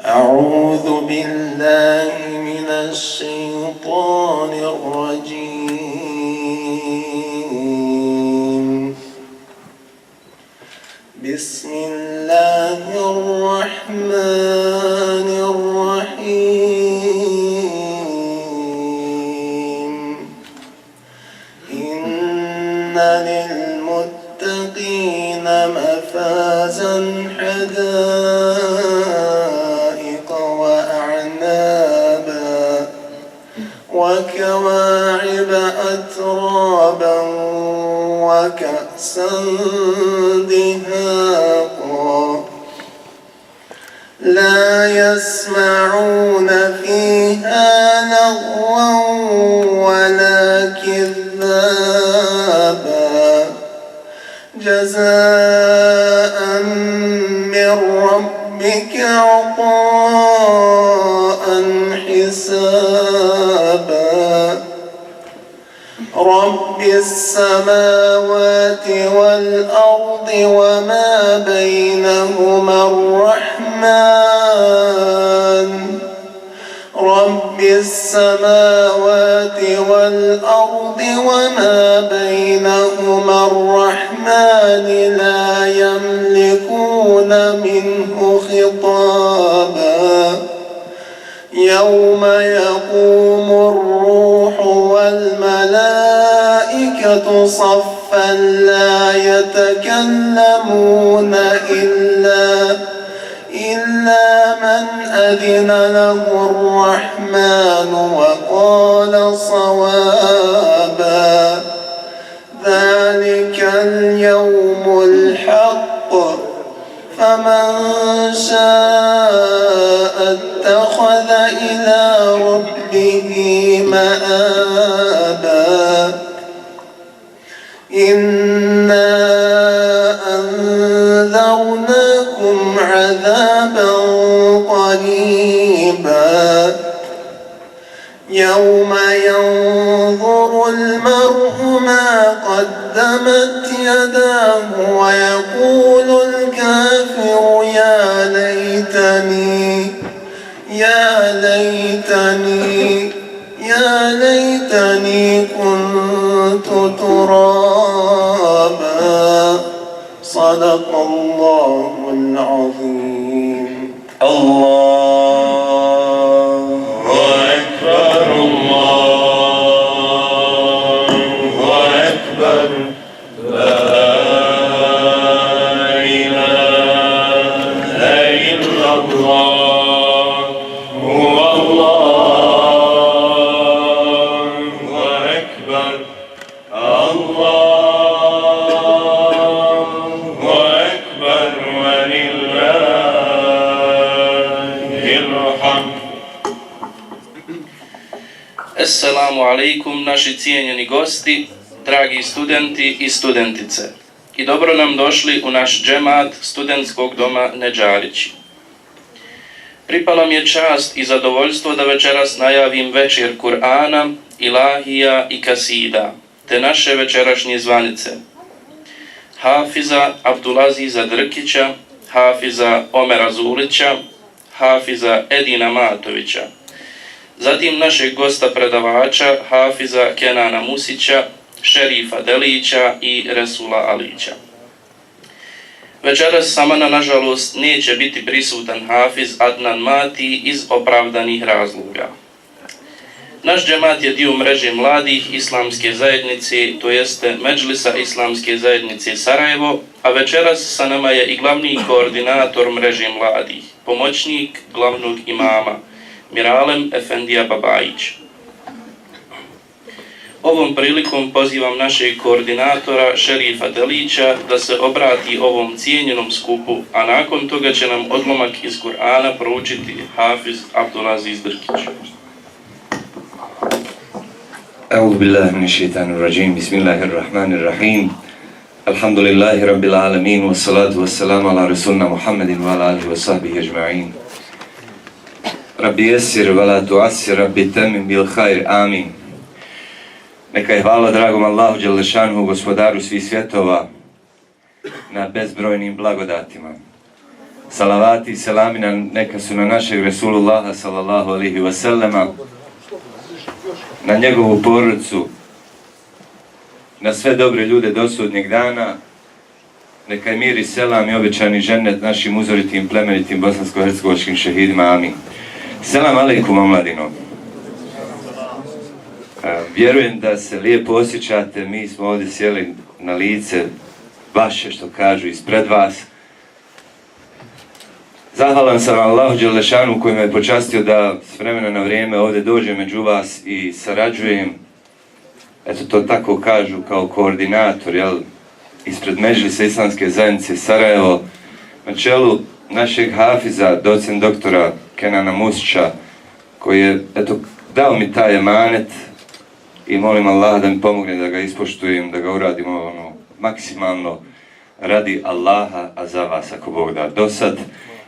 أعوذ بالله من الشيطان الرجيم. بسم الله الرحمن الرحيم. إن للمتقين مفازا حدائق وأعنابا وكواعب أترابا وكأسا دهاقا لا يسمعون فيها لغوا ولا كذابا جزاء من ربك عطاء حسابا رب السماوات والأرض وما بينهما الرحمن رب السماوات والأرض وما بينهما الرحمن لا يملكون منه خطابا يوم يقوم الروح والملائكة صفا لا يتكلمون إلا من أذن له الرحمن وقال صوابا ذلك اليوم الحق فمن شاء اتخذ إلى ربه مآبا إنا أنذرناكم عذابا قريبا يوم ينظر المرء ما قدمت يداه ويقول الكافر يا ليتني كنت ترابا صدق الله العظيم. الله أكبر الله أكبر لا إله إلا الله هو الله أكبر الله أكبر ولله الحمد. Assalamu alaikum, naši cijenjeni gosti, dragi studenti i studentice. I dobro nam došli u naš džemat studentskog doma Neđarići. Pripala mi je čast i zadovoljstvo da večeras najavim večer Kur'ana, ilahija i kasida, te naše večerašnje zvanice. Hafiza Abdulaziza Drkića, Hafiza Omera Zulića, Hafiza Edina Matovića, zatim našeg gosta predavača Hafiza Kenana Musića, Šerifa Delića i Resula Alića. Večeras sa mnom nažalost neće biti prisutan Hafiz Adnan Mati iz opravdanih razloga. Naš džemat je dio mreže mladih islamske zajednice, to jeste Medžlisa islamske zajednice Sarajevo, a večeras sa nama je i glavni koordinator mreže mladih, pomoćnik glavnog imama, Miralem Efendija Babajić. Ovom prilikom pozivam našeg koordinatora Šerifa Delića da se obrati ovom cijenjenom skupu, a nakon toga će nam odlomak iz Kur'ana proučiti Hafiz Abdulaziz Drkić. أعوذ بالله من الشيطان الرجيم بسم الله الرحمن الرحيم الحمد لله رب العالمين والصلاة والسلام على رسولنا محمد وعلى آله وصحبه أجمعين ربي يسر ولا تعسر ربي تمم بالخير آمين. Neka je hvala dragom Allahu Đelešanuhu, gospodaru svih svjetova, na bezbrojnim blagodatima. Salavati i selami neka su na našeg Resulullaha sallallahu alihi wasallama, na njegovu porodicu, na sve dobre ljude do sudnjeg dana. Neka je mir i selam i obećani džennet našim uzoritim, plemenitim bosansko-hercegovačkim šehidima. Amin. Selam alejkum, omladino. Vjerujem da se lijepo osjećate, mi smo ovdje sjeli na lice vaše, što kažu, ispred vas. Zahvalan sam Allahu Đelešanu koji me je počastio da s vremena na vrijeme ovdje dođem među vas i sarađujem, eto to tako kažu, kao koordinator, ispred Medžlisa Islamske zajednice Sarajevo, na čelu našeg hafiza, docent doktora Kenana Musića, koji je, eto, dao mi taj emanet i molim Allaha da mi pomogne da ga ispoštujem, da ga uradimo maksimalno radi Allaha, a za vas ako Bog da. Do sad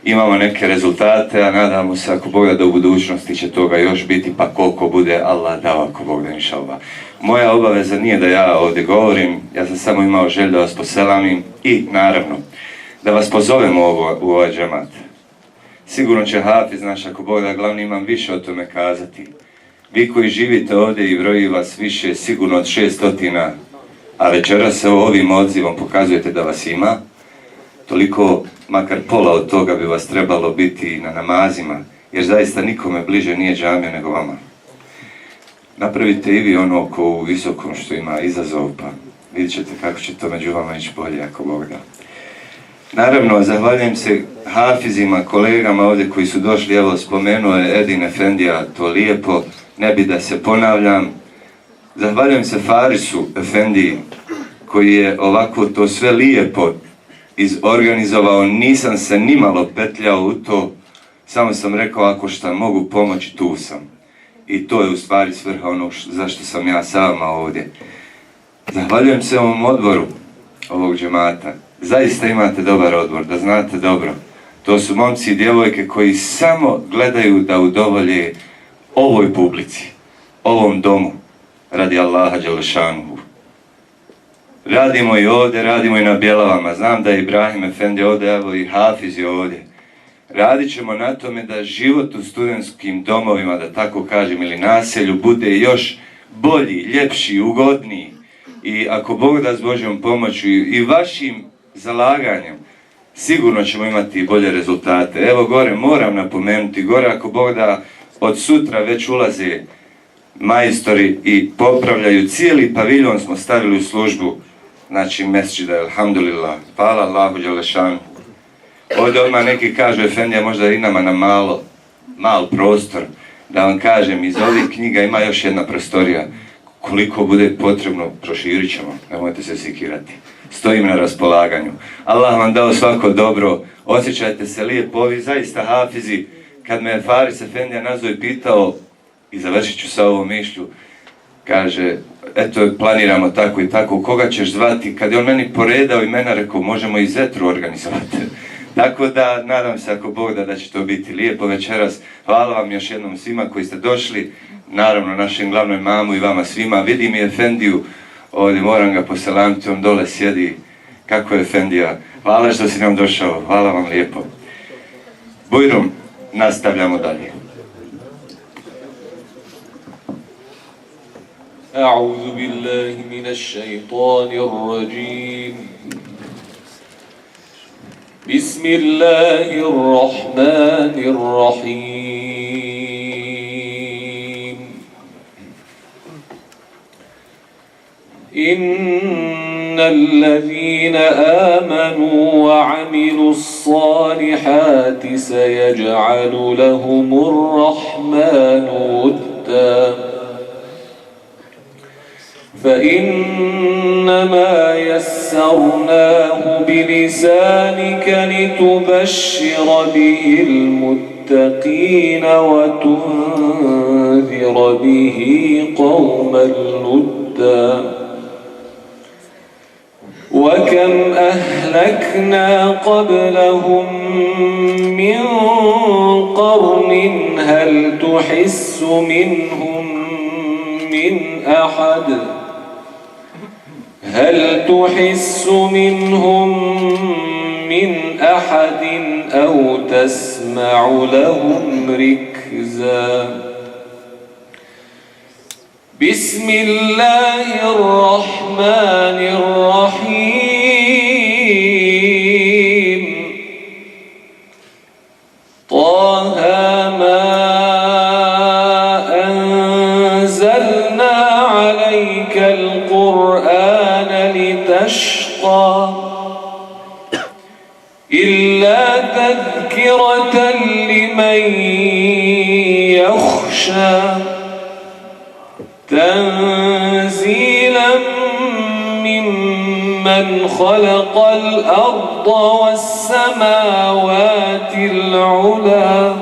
imamo neke rezultate, a nadamo se ako Bog da u budućnosti će toga još biti, pa koliko bude Allah dao ako Bog da, inšallah. Moja obaveza nije da ja ovdje govorim, ja sam samo imao želju da vas poselamim i naravno da vas pozovemo u ovaj džemat. Sigurno će hafiz naš ako Bog da glavni imam više o tome kazati. Vi koji živite ovdje i broji vas više sigurno od 600, a večeras se ovim odzivom pokazujete da vas ima, toliko, makar pola od toga bi vas trebalo biti na namazima, jer zaista nikome bliže nije džamija nego vama. Napravite i vi ono ko u visokom što ima izazov, pa vidjet ćete kako će to među vama ići bolje ako Bog da. Naravno, zahvaljujem se hafizima, kolegama ovdje koji su došli, evo spomenuo je Edin Efendija to lijepo, ne bi da se ponavljam. Zahvaljujem se Farisu Efendiji koji je ovako to sve lijepo izorganizovao, nisam se nimalo petljao u to, samo sam rekao ako šta mogu pomoći tu sam. I to je u stvari svrha ono zašto sam ja sama ovdje. Zahvaljujem se ovom odboru ovog džemata. Zaista imate dobar odbor, da znate dobro. To su momci i djevojke koji samo gledaju da udovolje ovoj publici, ovom domu, radi Allaha Đelešanuhu. Radimo i ovdje, radimo i na Bjelavama. Znam da je Ibrahim Efendi ovdje, evo i Hafiz je ovdje. Radit ćemo na tome da život u studentskim domovima, da tako kažem, ili naselju, bude još bolji, ljepši, ugodniji. I ako Bog da s Božjom pomoću i vašim zalaganjem, sigurno ćemo imati bolje rezultate. Evo gore, moram napomenuti, gore ako Bog da od sutra već ulaze majstori i popravljaju, cijeli paviljon smo stavili u službu, znači mesdžida, alhamdulillah, hvala Allahu Đelešanu. Ovdje odmah neki kažu, Efendija, možda i nama na mal prostor, da vam kažem, iz ovih knjiga ima još jedna prostorija, koliko bude potrebno, proširit ćemo, nemojte se sikirati. Stojim na raspolaganju. Allah vam dao svako dobro, osjećajte se lijepo, ovi zaista hafizi, kad me je Faris Efendija nazvao i pitao, i završit ću sa ovom mišlju, kaže, eto planiramo tako i tako, koga ćeš zvati? Kad je on meni poredao imena, rekao, možemo i Zetru organizovati. Tako da, nadam se ako Bog da će to biti lijepo večeras. Hvala vam još jednom svima koji ste došli, naravno našem glavnoj mamu i vama svima. Vidim i Efendiju, ovdje moram ga poselamiti, on dole sjedi. Kako je Efendija? Hvala što si nam došao, hvala vam lijepo. Bujrum, nastavljamo dalje. أعوذ بالله من الشيطان الرجيم بسم الله الرحمن الرحيم إن الذين آمنوا وعملوا الصالحات سيجعل لهم الرحمن ودا فإنما يسرناه بلسانك لتبشر به المتقين وتنذر لتنذر به قوما لدا وكم أهلكنا قبلهم من قرن هل تحس منهم من أحد أو تسمع لهم ركزا بسم الله الرحمن الرحيم طه ما أنزلنا عليك القرآن لتشقى إلا تذكرة لمن يخشى تنزيلا ممن خلق الأرض والسماوات العلى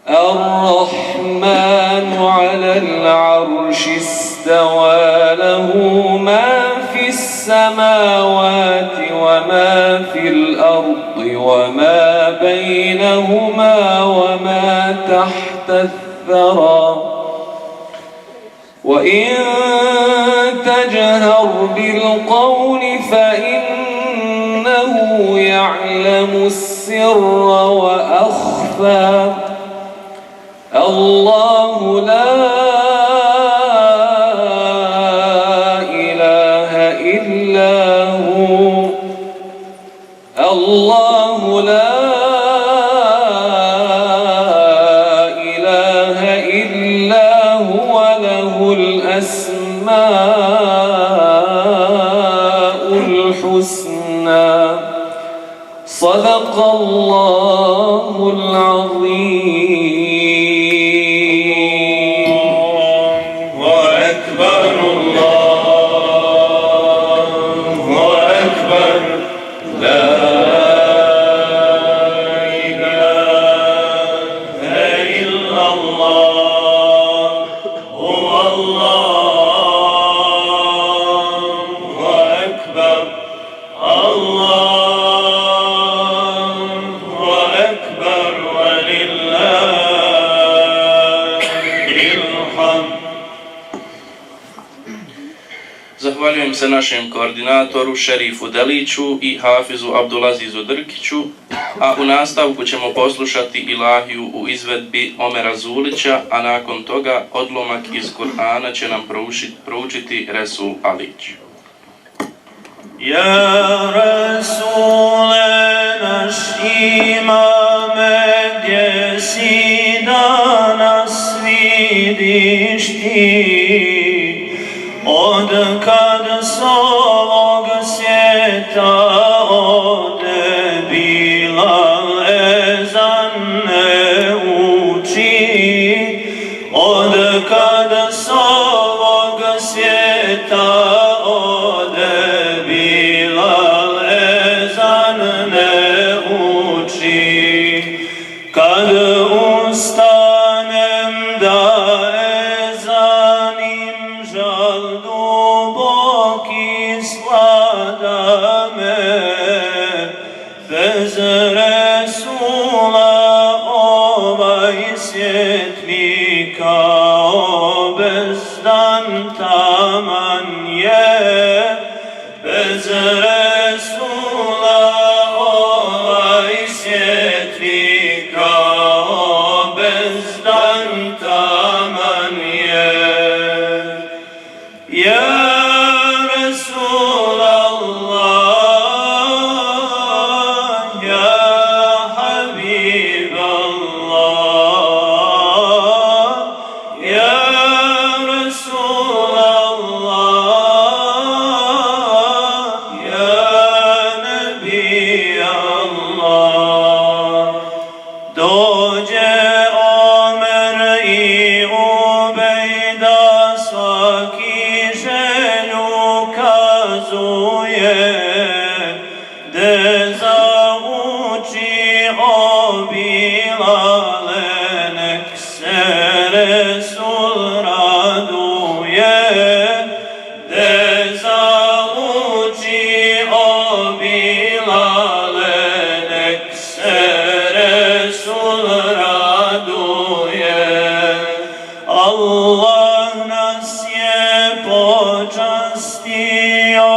الرحمن على العرش استوى له ما في السماوات وما في الأرض وما بينهما وما تحت الثرى وإن تجهر بالقول فإنه يعلم السر وأخفى الله لا إله إلا هو الله لا إله إلا هو له الأسماء الحسنى صدق الله العظيم Zahvaljujem se našem koordinatoru Šerifu Deliću i Hafizu Abdulazizu Drkiću, a u nastavku ćemo poslušati ilahiju u izvedbi Omera Zulića, a nakon toga odlomak iz Kur'ana će nam proučiti Resul Alić. Ja Rasule naš imame, gdje si danas vidiš ti? Od kad s ovog svijeta ode Bilal ezan ne uči, od kad s ovog svijeta ode Bilal ezan ne uči, kad ustanem da duboki svlada me, bez Resula ovaj svijet mi kao bezdan taman je, bez Resula ovaj svijet mi kao bezdan taman je. Ya Resulallah, Ya Habiballah, Ya Resulallah, Ya Nebiyallah. Dođe Omer i Ubejda svaki počastio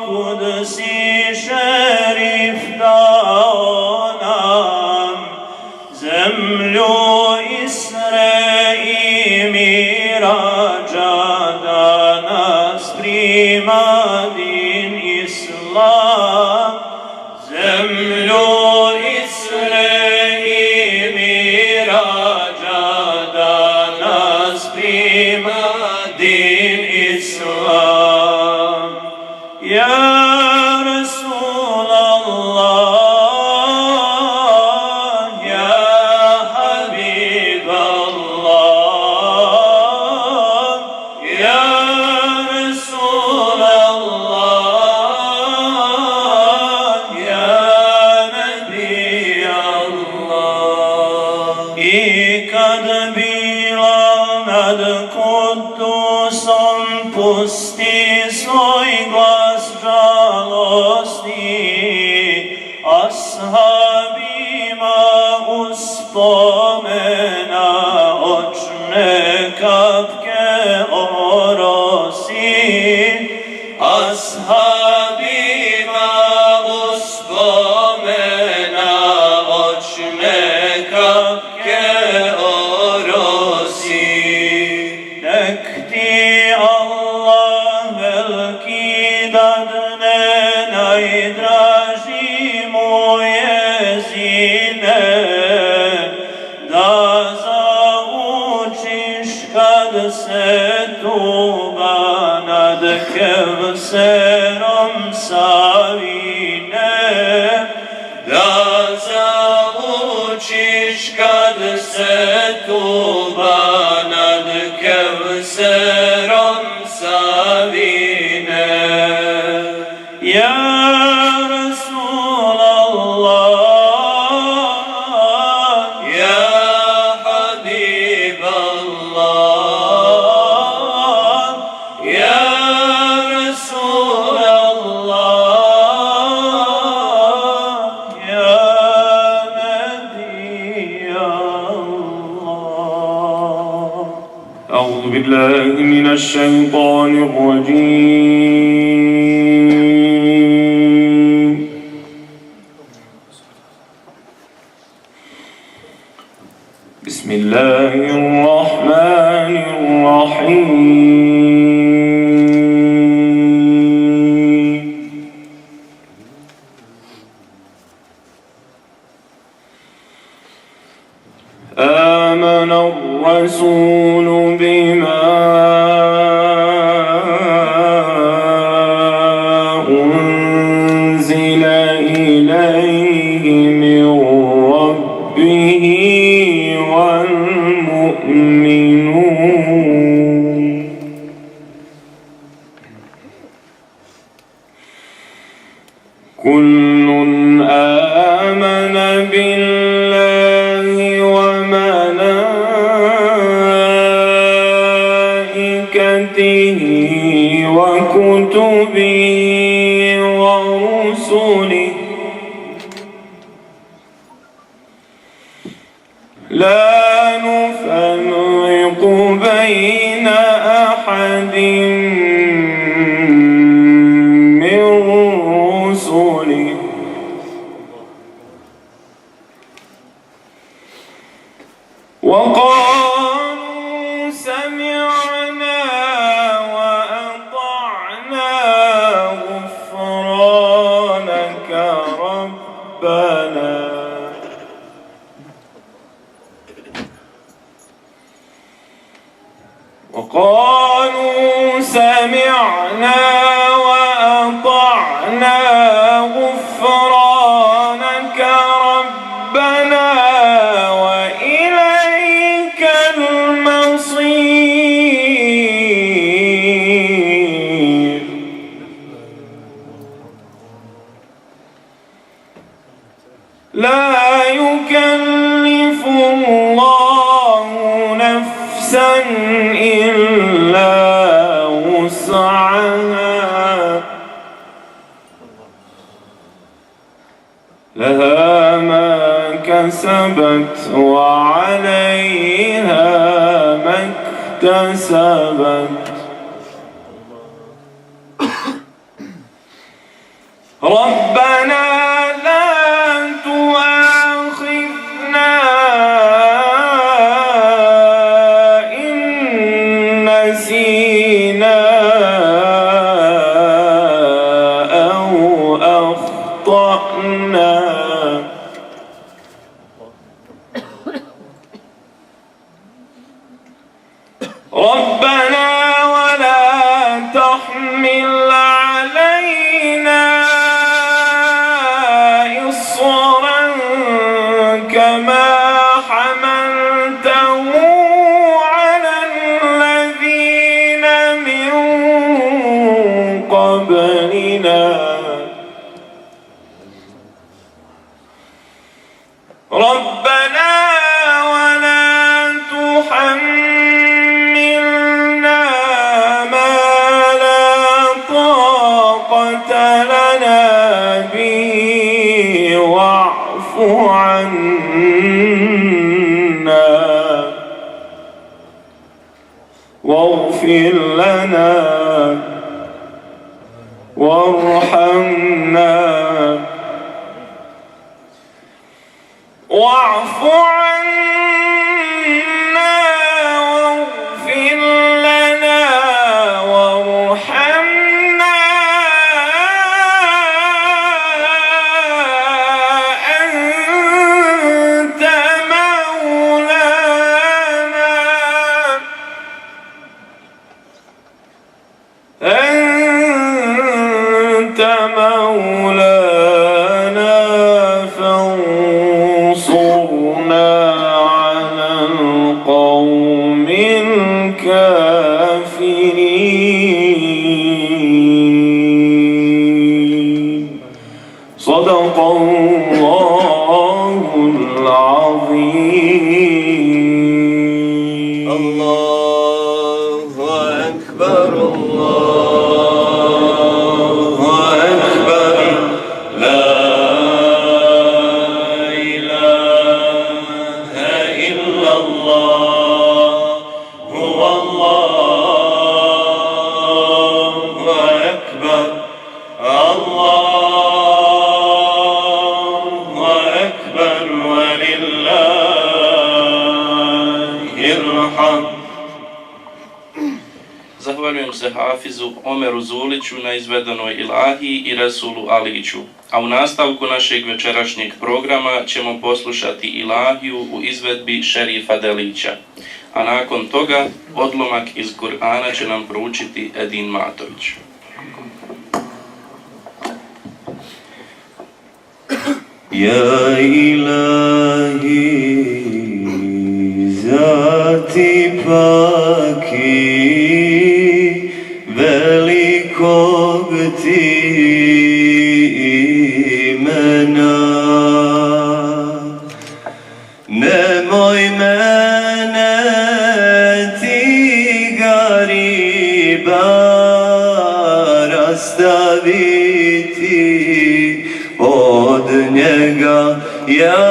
kud si šerif dao nam, zemlju Isre i mirađa da nas prima din Islam, zemlju Isre i mirađa da nas prima din Islam. Ja pusti svoj glas žalosti, ashabima uspomena očne kapke orosi, ashabima uspomena očne kapke orosi. Nek ti Allah veliki dadne najdraži mu jezine, da zaučiš kad se tuba nad Kevserom savine, da zaučiš kad se tuba nad Kevserom savine. Ja Rasulallah, ja Habiballah, ja Rasulallah, ya Nabi Allah. أعوذ بالله من الشيطان الرجيم. بسم الله الرحمن الرحيم. آمن الرسول بما أنزل إليه من ربه والمؤمنون كل آمن بالله وملائكته وكتبه ورسله لا نفرق بين أحد من رسله وقالوا سمعنا وأطعنا غفرانك ربنا وقالوا سمعنا وأطعنا غفرانك ربنا وإليك المصير. لا يكلف الله نفسا إلا وسعها لها ما كسبت وعليها ما اكتسبت ربنا لا تؤاخذنا إن نسينا أو أخطأنا ربنا ولا تحمل علينا إصرا كما حملته على الذين من قبلنا ربنا ولا تحملنا ما لا طاقة لنا به واعف عنا واغفر لنا وارحمنا واعف عنا واغفر لنا وارحمنا أنت مولانا أنت مولانا فانصرنا على القوم الكافرين صدق الله العظيم الله أكبر الله أكبر لا إله إلا الله هو الله أكبر الله أكبر ولله الحمد. Zahvaljujem se Hafizu Omeru Zuliću na izvedenoj ilahiji i Resulu Aliću. A u nastavku našeg večerašnjeg programa ćemo poslušati ilahiju u izvedbi Šerifa Delića. A nakon toga odlomak iz Kur'ana će nam proučiti Edin Matović. يا إلهي ذاتي باكي velikog ti imena nemoj mene ti gariba rastaviti od njega ja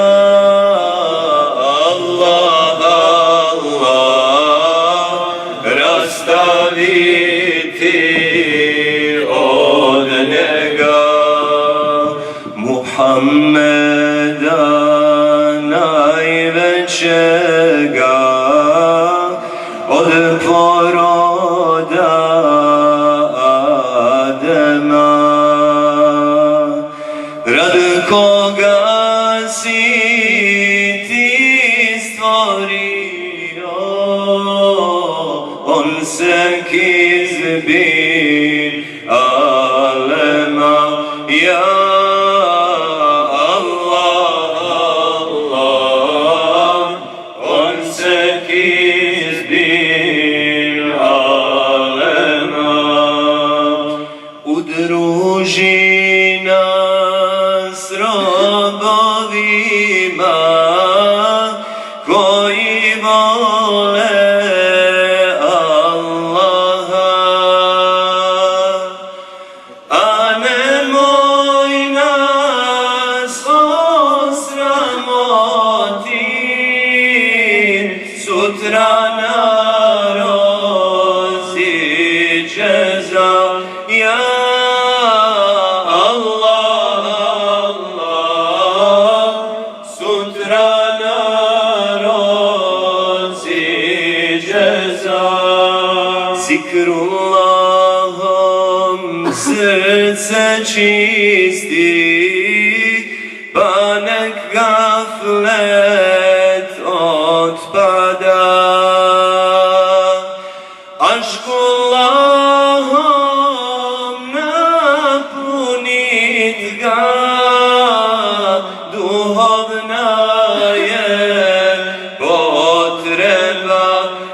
Allah Allah rastaviti od njega Muhammeda najvećega od poroda Adema rad koga si ti stvorio on se kizbir alema ja Allah Allah on se kizbir alema udruži nas robovima koji vole Allaha a nemoj nas osramotin sutra narozi će za ja Allah srce čisti, pa nek gaflet otpada. Aškullahom napunit ga, duhovna je potreba.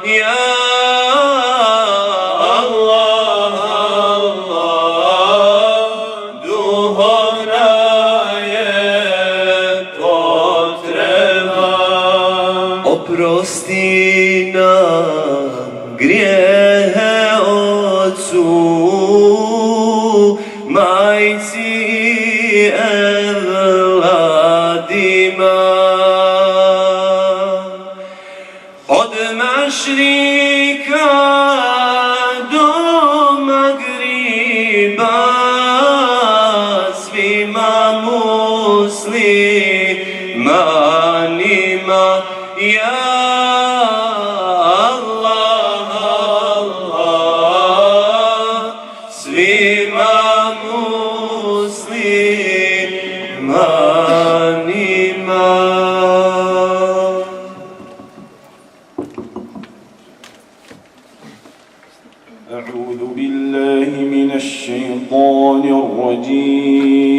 Ja Allah, Allah, duhovna je potreba. Oprosti nam grijehe Otcu, Majci i evladima. Od mašrika do magriba, svima muslimanima. Ja Allah, Allah, svima muslimanima. أعوذ بالله من الشيطان الرجيم.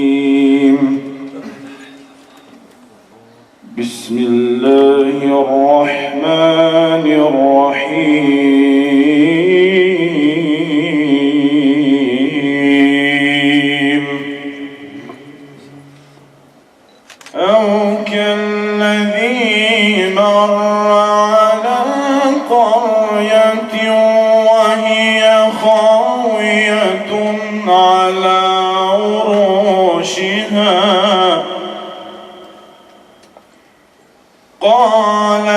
بسم الله الرحمن الرحيم. أو كالذي مر على قرية وهي خاوية على عروشها قال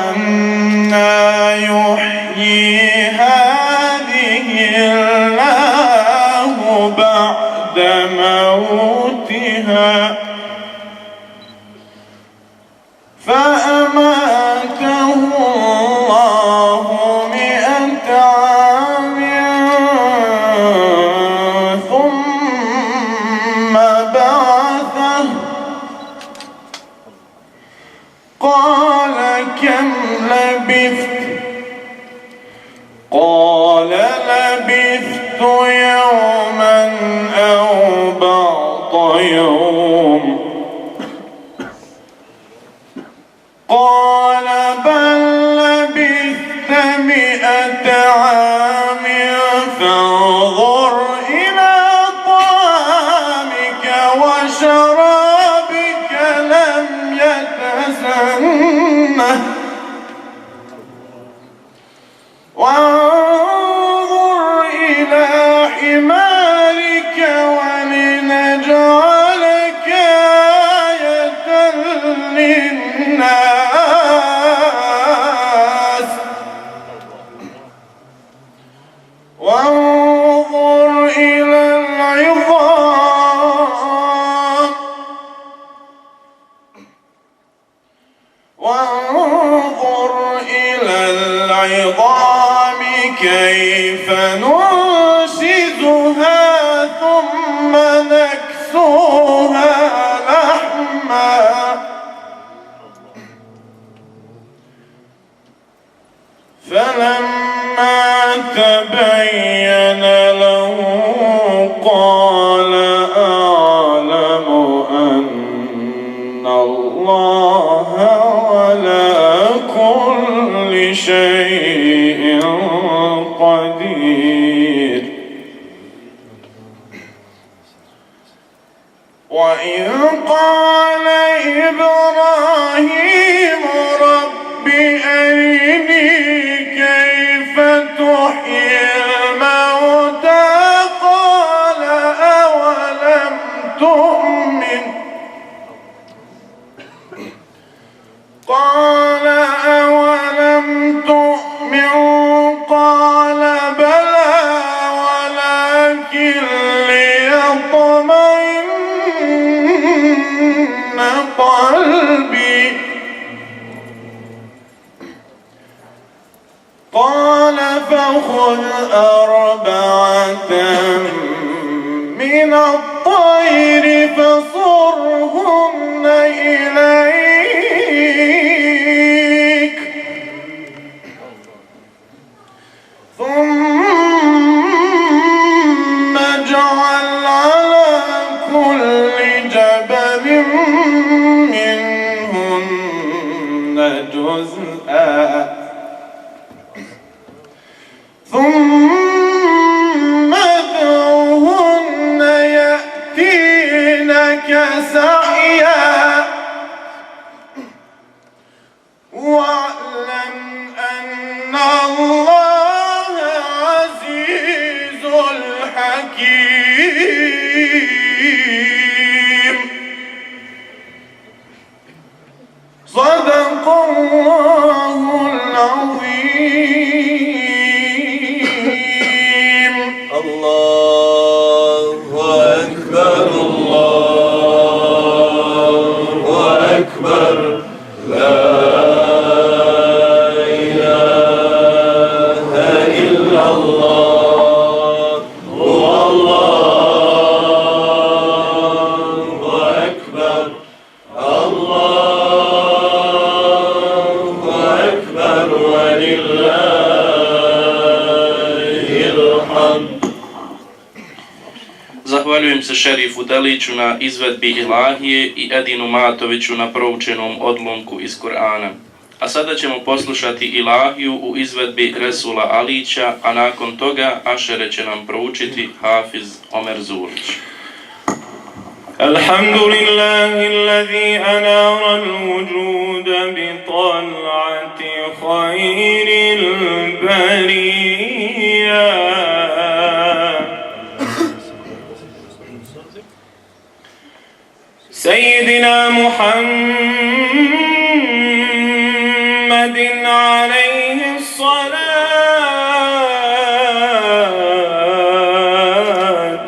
أنى يحيي هذه الله بعد موتها فأماته الله 100 عام ثم بعثه قال كم لبثت؟ قال لبثت يوما أو بعض يوم. قال بل لبثت 100 عام فانظر إلى طعامك وشرابك لم يتسنه وانظر إلى حمارك ولنجعلك آية للناس وانظر إلى العظام كيف ننشزها ثم نكسوها لحما فلما تبين له قال أعلم أن الله على كل شيء قدير. وإذ قال إبراهيم رب أرني كيف تحيي الموتى قال أولم تؤمن قال أولم تؤمن قال بلى ولكن ليطمئن قلبي قال فخذ 4 من الطير فصرهن إليك ثم اجعل على كل جبل منهن جزءا ثم ادعهن يأتينك سعيا واعلم أن الله عزيز حكيم صدق الله العظيم. الله أكبر الله أكبر لا إله إلا الله والله أكبر الله أكبر ولله الحمد. Zahvaljujem se šerifu Deliću na izvedbi ilahije i Edinu Matoviću na proučenom odlomku iz Kur'ana. A sada ćemo poslušati ilahiju u izvedbi Resula Alića, a nakon toga Ašere će nam proučiti Hafiz Omer Zulić. الحمد لله الذي أنار الوجود بطلعة خير البرية سيدنا محمد عليه الصلاة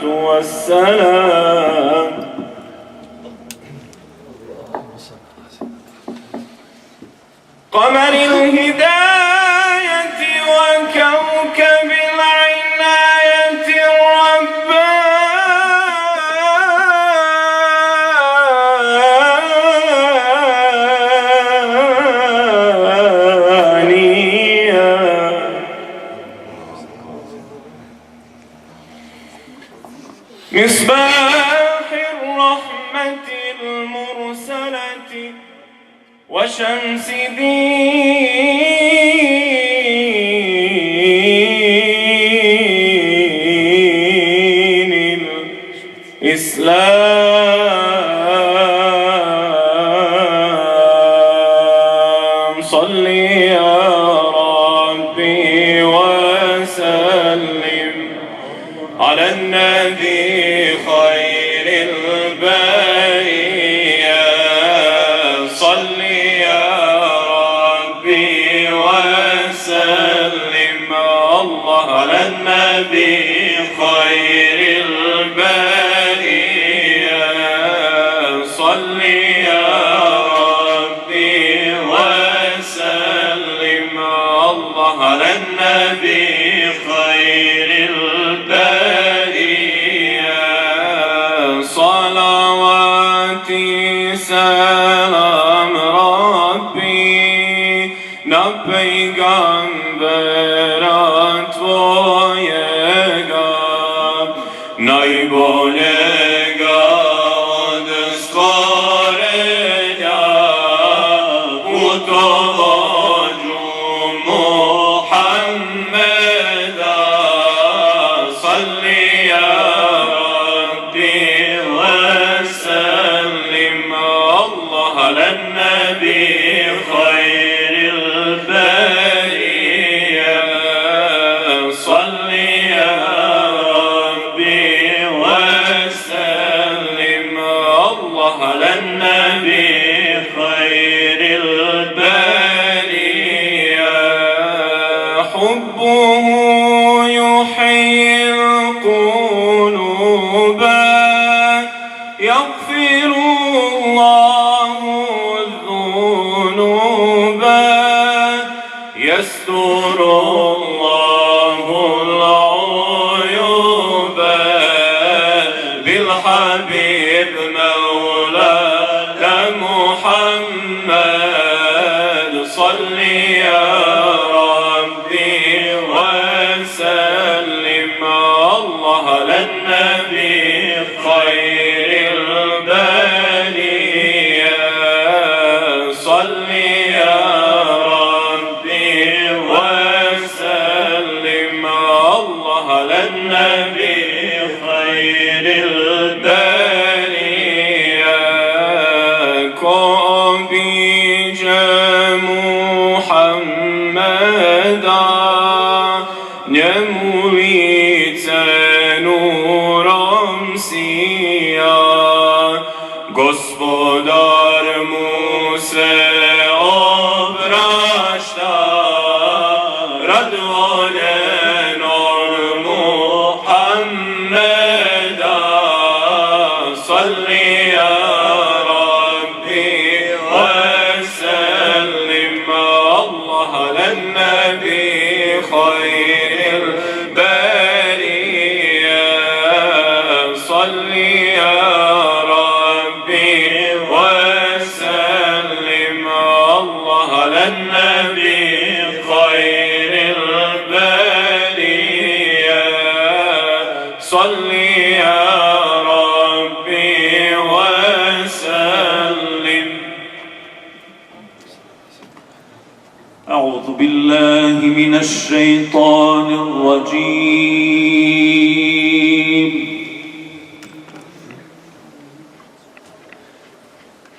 والسلام قمر الهداية وكوكب العناية الربانية مصباح الرحمة المرسلة وشمس دين الإسلام صل يا ربي وسلم على النبي خير البرية صل يا ربي وسلم الله على النبي خير البرية صل يا ربي وسلم الله على النبي خير البرية صلواتي سلام ربي نبيغمبر tvojega najboljega od stvorenja putovođu Muhammeda salli ja rabbi wasallim Allah ala nabi khairil bariyya salli ya rabbi wasallim Allah ala nabi khairil bariyya حبه يحيي القلوب يغفر الله الذنوب يستر الله العيوب حبيب مولانا محمد صل يا ربي وسلم الله على النبي خير البرية صل يا ربي وسلم الله على النبي خير البرية كوبي محمدا نمويت نورم سیا Gospodar mu se obrašta radvoljen on Muhammeda salli ya Rabbi wa sallim Allah ala nabi khairil bariya salli ya النبي خير البرية صل يا ربي وسلم. أعوذ بالله من الشيطان الرجيم.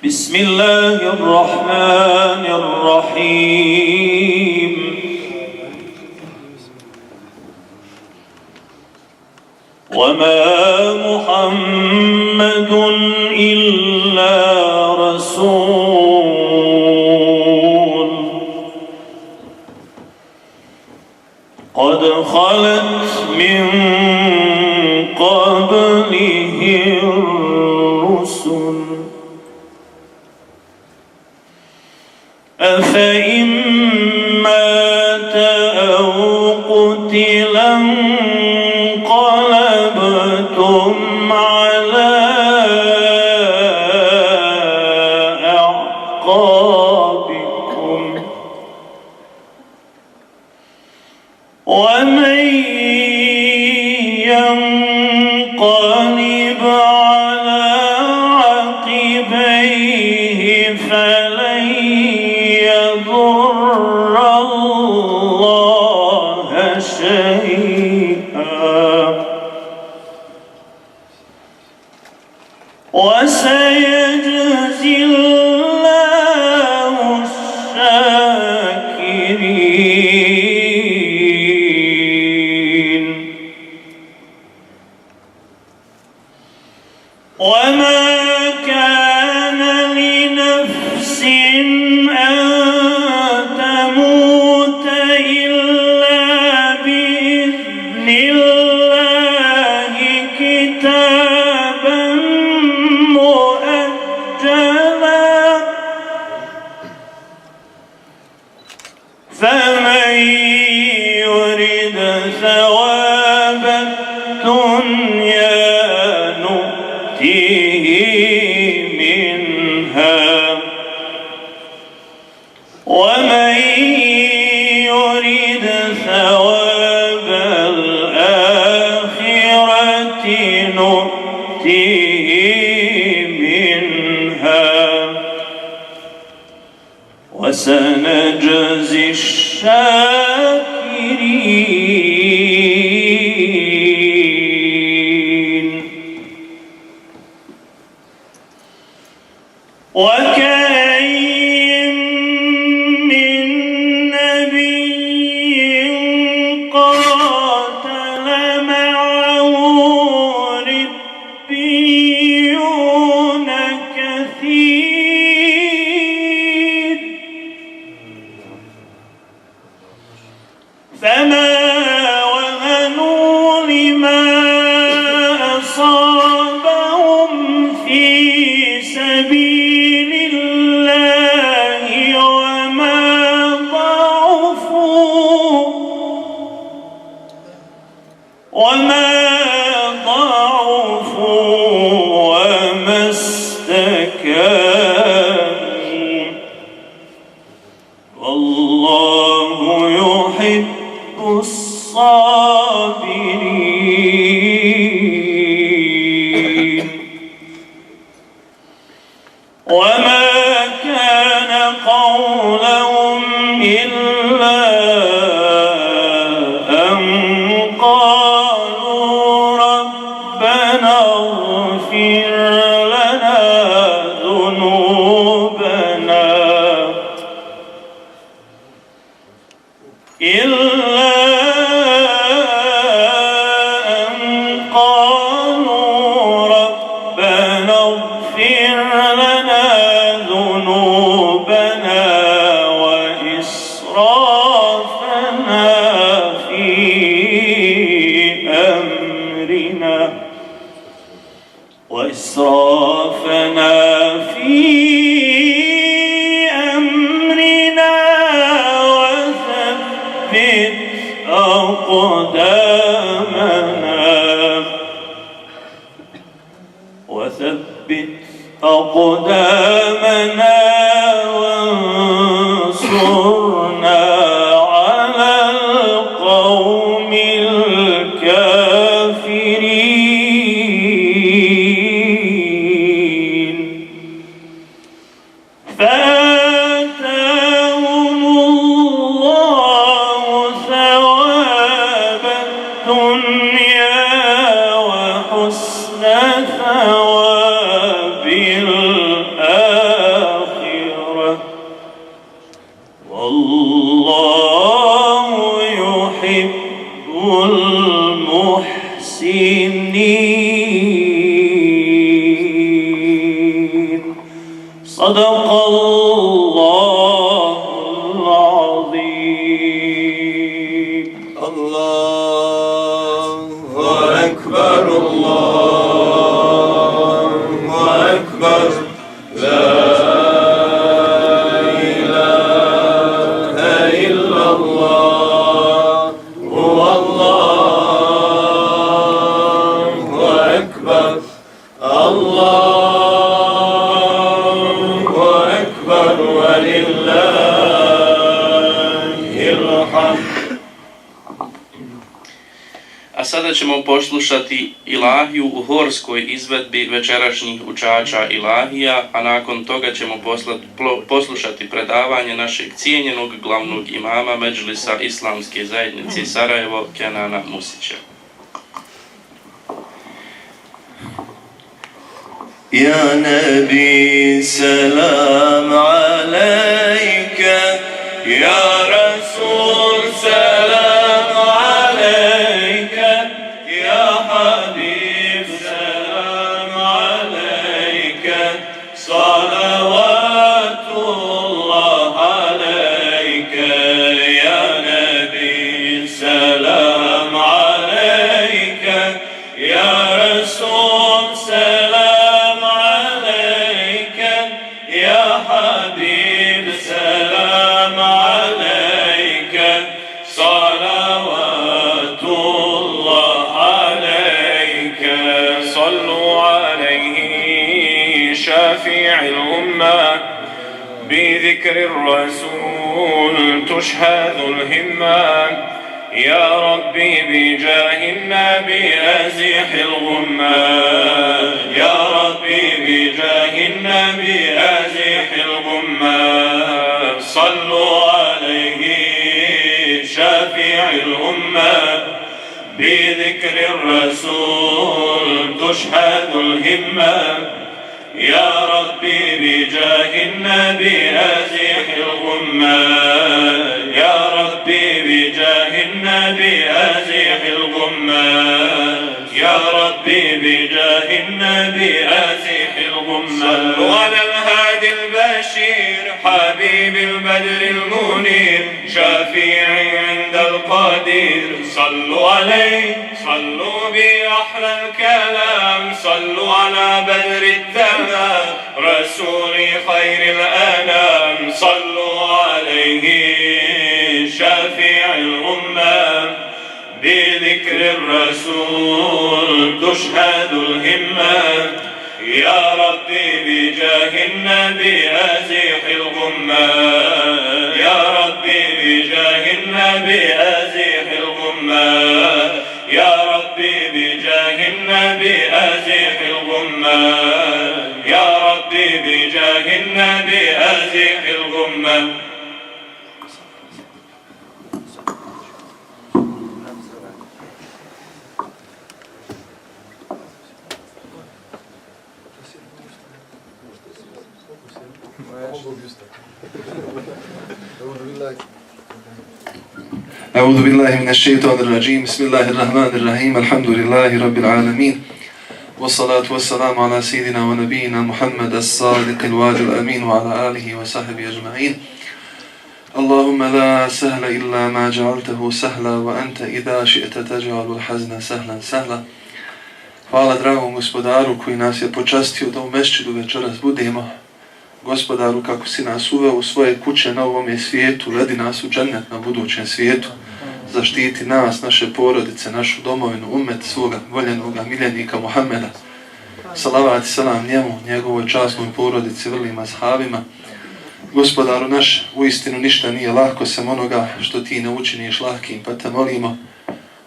بسم الله الرحمن الرحيم. وما محمد إلا رسول قد خلت من قبله الرسل أفإن مات أو قتلا انقلبتم على أعقابكم ومن ينقلب على عقبيه فلن يضر الله شيئا وسيجزي الله الشاكرين. وما كان لنفس أن تموت إلا بإذن الله كتابا مؤجلا فمن يرد ثواب الدنيا نؤتيه منها ومن يرد ثواب الآخرة نؤتيه منها وسنجزي الشاكرين. وكأين من نبي قاتل معه ربيون كثير فما وهنوا لما أصابهم في سبيل الله اغفر لنا ذنوبنا إلا أن قالوا ربنا اغفر لنا ذنوبنا وإسرافنا في أمرنا وثبت أقدامنا وانصرنا على القوم الكافرين فآتاهم الله ثواب الدنيا وحسن ثواب الآخرة والله يحب المحسنين صدق الله العظيم. الله أكبر الله أكبر لا إله إلا الله هو الله أكبر الله أكبر ولله الحمد. A sada ćemo poslušati ilahiju u horskoj izvedbi večerašnjih učača ilahija, a nakon toga ćemo poslušati predavanje našeg cijenjenog glavnog imama Medžlisa Islamske zajednice Sarajevo, Kenana Musića. يا نبي سلام عليك يا رسول سلام عليك يا حبيب سلام عليك صلوات الله عليك يا نبي سلام عليك يا رسول سلام عليك يا حبيب سلام عليك صلوات الله عليك. صلوا عليه شافع الأمة بذكر الرسول تشهد الهمة يا ربي بجاه النبي أزح الغمة يا ربي بجاه النبي أزح الغمة. صلوا عليه شافع الأمة بذكر الرسول تشهد الهمة يا ربي بجاه النبي أزح الغمة يا ربي بجاه النبي أزح الغمة يا ربي بجاه النبي أزح الغمة. صلوا على الهادي البشير حبيب البدر المنير شفيعي عند القدير. صلوا عليه صلوا بأحلى الكلام صلوا على بدر التمام رسول خير الأنام. صلوا عليه شفيع الأمة بذكر الرسول تشهد الهمة يا ربي بجاه النبي أزيح الغمة يا ربي بجاه النبي أزيح الغمة يا ربي بجاه النبي أزيح الغمة يا ربي بجاه النبي أزيح الغمة. أعوذ بالله من الشيطان الرجيم بسم الله الرحمن الرحيم الحمد لله رب العالمين والصلاة والسلام على سيدنا ونبينا محمد الصادق الوعد الأمين وعلى آله وصحبه أجمعين اللهم لا سهل إلا ما جعلته سهلا وأنت إذا شئت تجعل الحزن سهلا سهلا. Hvala dragom gospodaru koji nas je počastio da u mešćidu večeras budemo. Gospodaru, kako si nas uveo u svoje kuće na ovome svijetu, vedi nas u džennet na budućem svijetu. Zaštiti nas, naše porodice, našu domovinu, umet svoga voljenoga miljenika Muhammeda. Salavat i salam njemu, njegovoj časnoj porodici, vrlim ashabima. Gospodaru naš, uistinu ništa nije lako sem onoga što ti ne učiniš lahkim, pa te molimo,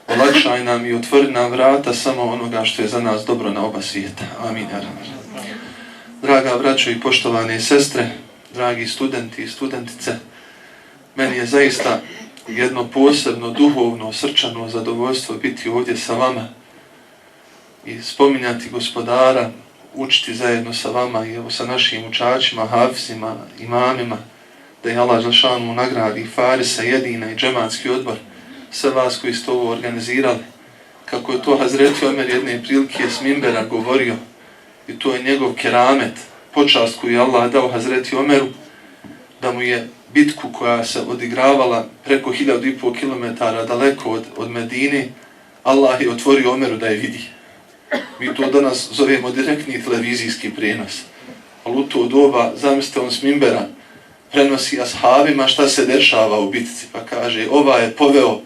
olakšaj nam i otvori nam vrata samo onoga što je za nas dobro na oba svijeta. Amin. Draga braćo i poštovane sestre, dragi studenti i studentice, meni je zaista jedno posebno duhovno, srčano zadovoljstvo biti ovdje sa vama i spominjati gospodara, učiti zajedno sa vama i evo sa našim učačima, hafizima, imamima, da je Allah Želešanu nagradi Farisa, Jedina i džematski odbor, sve vas koji ste ovo organizirali. Kako je to Hazreti Omer jedne prilike s minbera govorio, i to je njegov keramet, počast koju je Allah dao Hazreti Omeru, da mu je bitku koja se odigravala preko 1500 km daleko od Medine, Allah je otvorio Omeru da je vidi. Mi to danas zovemo direktni televizijski prijenos. Ali u to doba, zamislite, on s minbera prenosi ashabima šta se dešava u bitci, pa kaže, ova je poveo,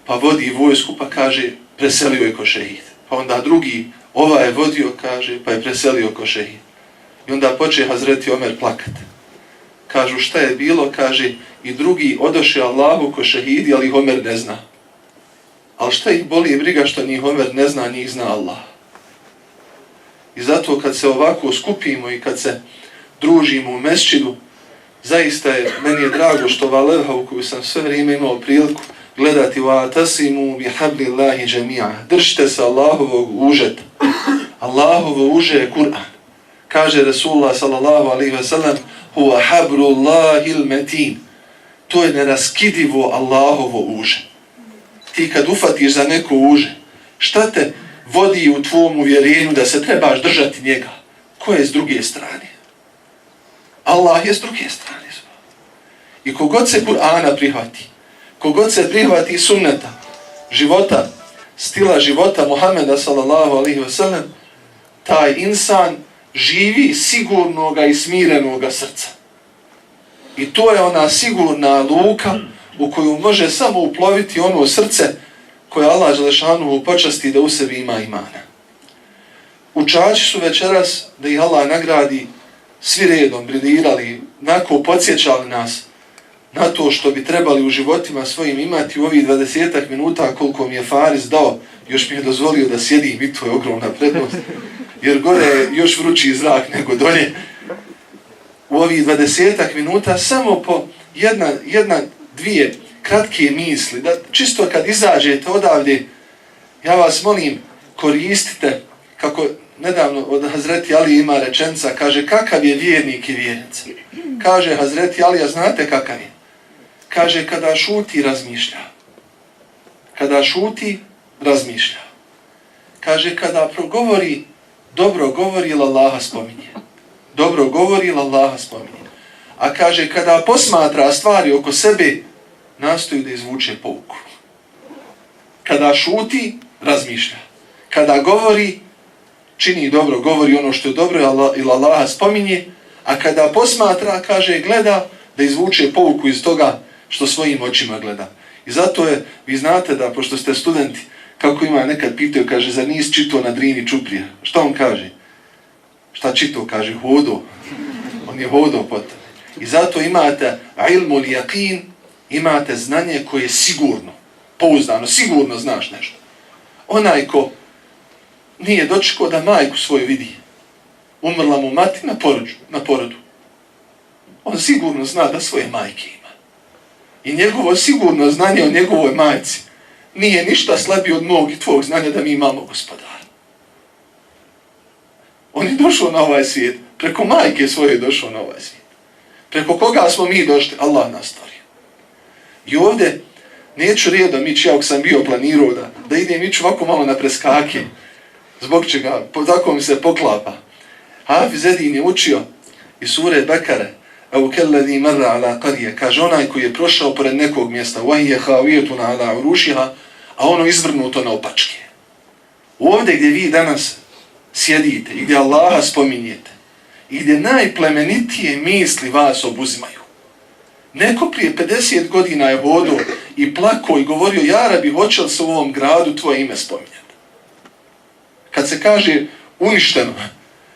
pa vodi vojsku, pa kaže, preselio je ko šehid. Pa onda drugi, ova je vodio, kaže, pa je preselio ko šehid. I onda poče Hazreti Omer plakat. Kažu, šta je bilo, kaže, i drugi odoše Allahu ko šehidi, ali ih Omer ne zna. Ali šta ih boli i briga što njih Omer ne zna, njih zna Allah. I zato kad se ovako skupimo i kad se družimo u mesčidu, zaista je, meni je drago što ova levha u koju sam sve vrijeme imao priliku gledati وَاتَصِمُوا بِحَبْلِ اللَّهِ جَمِيعًا. Držite se Allahovog užeta. Allahovo uže je Kur'an. Kaže Rasulullah sallallahu alaihi wa sallam huwa habrullahil metin. To je neraskidivo Allahovo uže. Ti kad ufatiš za neko uže, šta te vodi u tvom uvjerenju da se trebaš držati njega? Ko je s druge strane? Allah je s druge strane. I kogod se Kur'ana prihvati, kogod se prihvati sunneta, života, stila života Muhammeda sallallahu alaihi wa sallam, taj insan živi sigurnoga i smirenoga srca. I to je ona sigurna luka u koju može samo uploviti ono srce koje Allah Želešanu počasti da u sebi ima imana. Učači su večeras, da ih Allah nagradi, svi redom briljirali, onako podsjećali nas na to što bi trebali u životima svojim imati u ovih 20 minuta koliko mi je Faris dao, još mi je dozvolio da sjedim i to je ogromna prednost, jer gore je još vrući zrak nego dolje. U ovih 20 minuta samo po dvije kratke misli, da čisto kad izađete odavde, ja vas molim, koristite, kako nedavno od Hazreti Ali ima rečenca, kaže kakav je vjernik i vjernica. Kaže Hazreti Ali, a znate kakav je? Kaže kada šuti razmišlja. Kada šuti razmišlja. Kaže kada progovori, dobro govori ili Allaha spominje. Dobro govori ili Allaha spominje. A kaže kada posmatra stvari oko sebe, nastoji da izvuče pouku. Kada šuti, razmišlja. Kada govori, čini dobro, govori ono što je dobro ili Allaha spominje, a kada posmatra, kaže, gleda da izvuče pouku iz toga što svojim očima gleda. I zato je, vi znate da, pošto ste studenti, kako ima nekad pitaju, kaže, zar nisi čitao na Drini Čuprija? Šta on kaže? Šta čitao? Kaže, hodo. On je hodo potom. I zato imate ilmul yaqin, imate znanje koje je sigurno, pouzdano, sigurno znaš nešto. Onaj ko nije dočekao da majku svoju vidi, umrla mu mati na porodu, on sigurno zna da svoje majke ima. I njegovo sigurno znanje o njegovoj majci nije ništa slabije od mog i tvog znanja da mi imamo gospodara. On je došao na ovaj svijet Preko majke svoje je došao na ovaj svijet. Preko koga smo mi došli? Allah nas stvorio. I ovdje neću redom ići, ja ako sam bio planirao da idem ići ovako malo na preskake. Zbog čega? Tako mi se poklapa. Hafiz Edin je učio iz sure Bekare, au kellezi marra ala qarije, kaže onaj koji je prošao pored nekog mjesta, wahije havijetuna ala urušiha, a ono izvrnuto na opačke. Ovdje gdje vi danas sjedite i gdje Allaha spominjete i gdje najplemenitije misli vas obuzimaju. Neko prije 50 godina je hodao i plakao i govorio, ja Rabi, hoće li se u ovom gradu tvoje ime spominjati? Kad se kaže uništeno,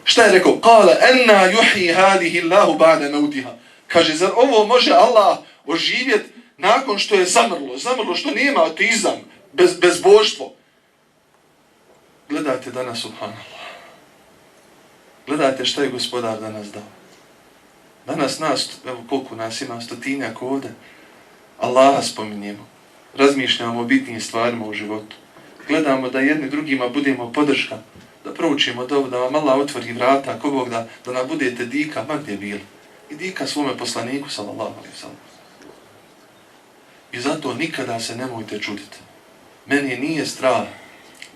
šta je rekao? Kala enna yuhyi hadihi Allahu ba'da mautiha. Kaže, zar ovo može Allah oživjeti nakon što je zamrlo, što nema ateizam, bezbožstvo? Gledajte danas, subhanallah. Gledajte šta je gospodar danas dao. Danas nas, evo koliko nas ima, 100-tinjak ovdje, Allaha spominjemo, razmišljamo o bitnim stvarima u životu. Gledamo da jedni drugima budemo podrška, da proučimo dovu, da vam Allah otvori vrata, ako Bog da nam budete dika, ma gdje bili. I dika svome poslaniku, sallallahu alejhi ve sellem. I zato nikada se nemojte čuditi. Meni nije strah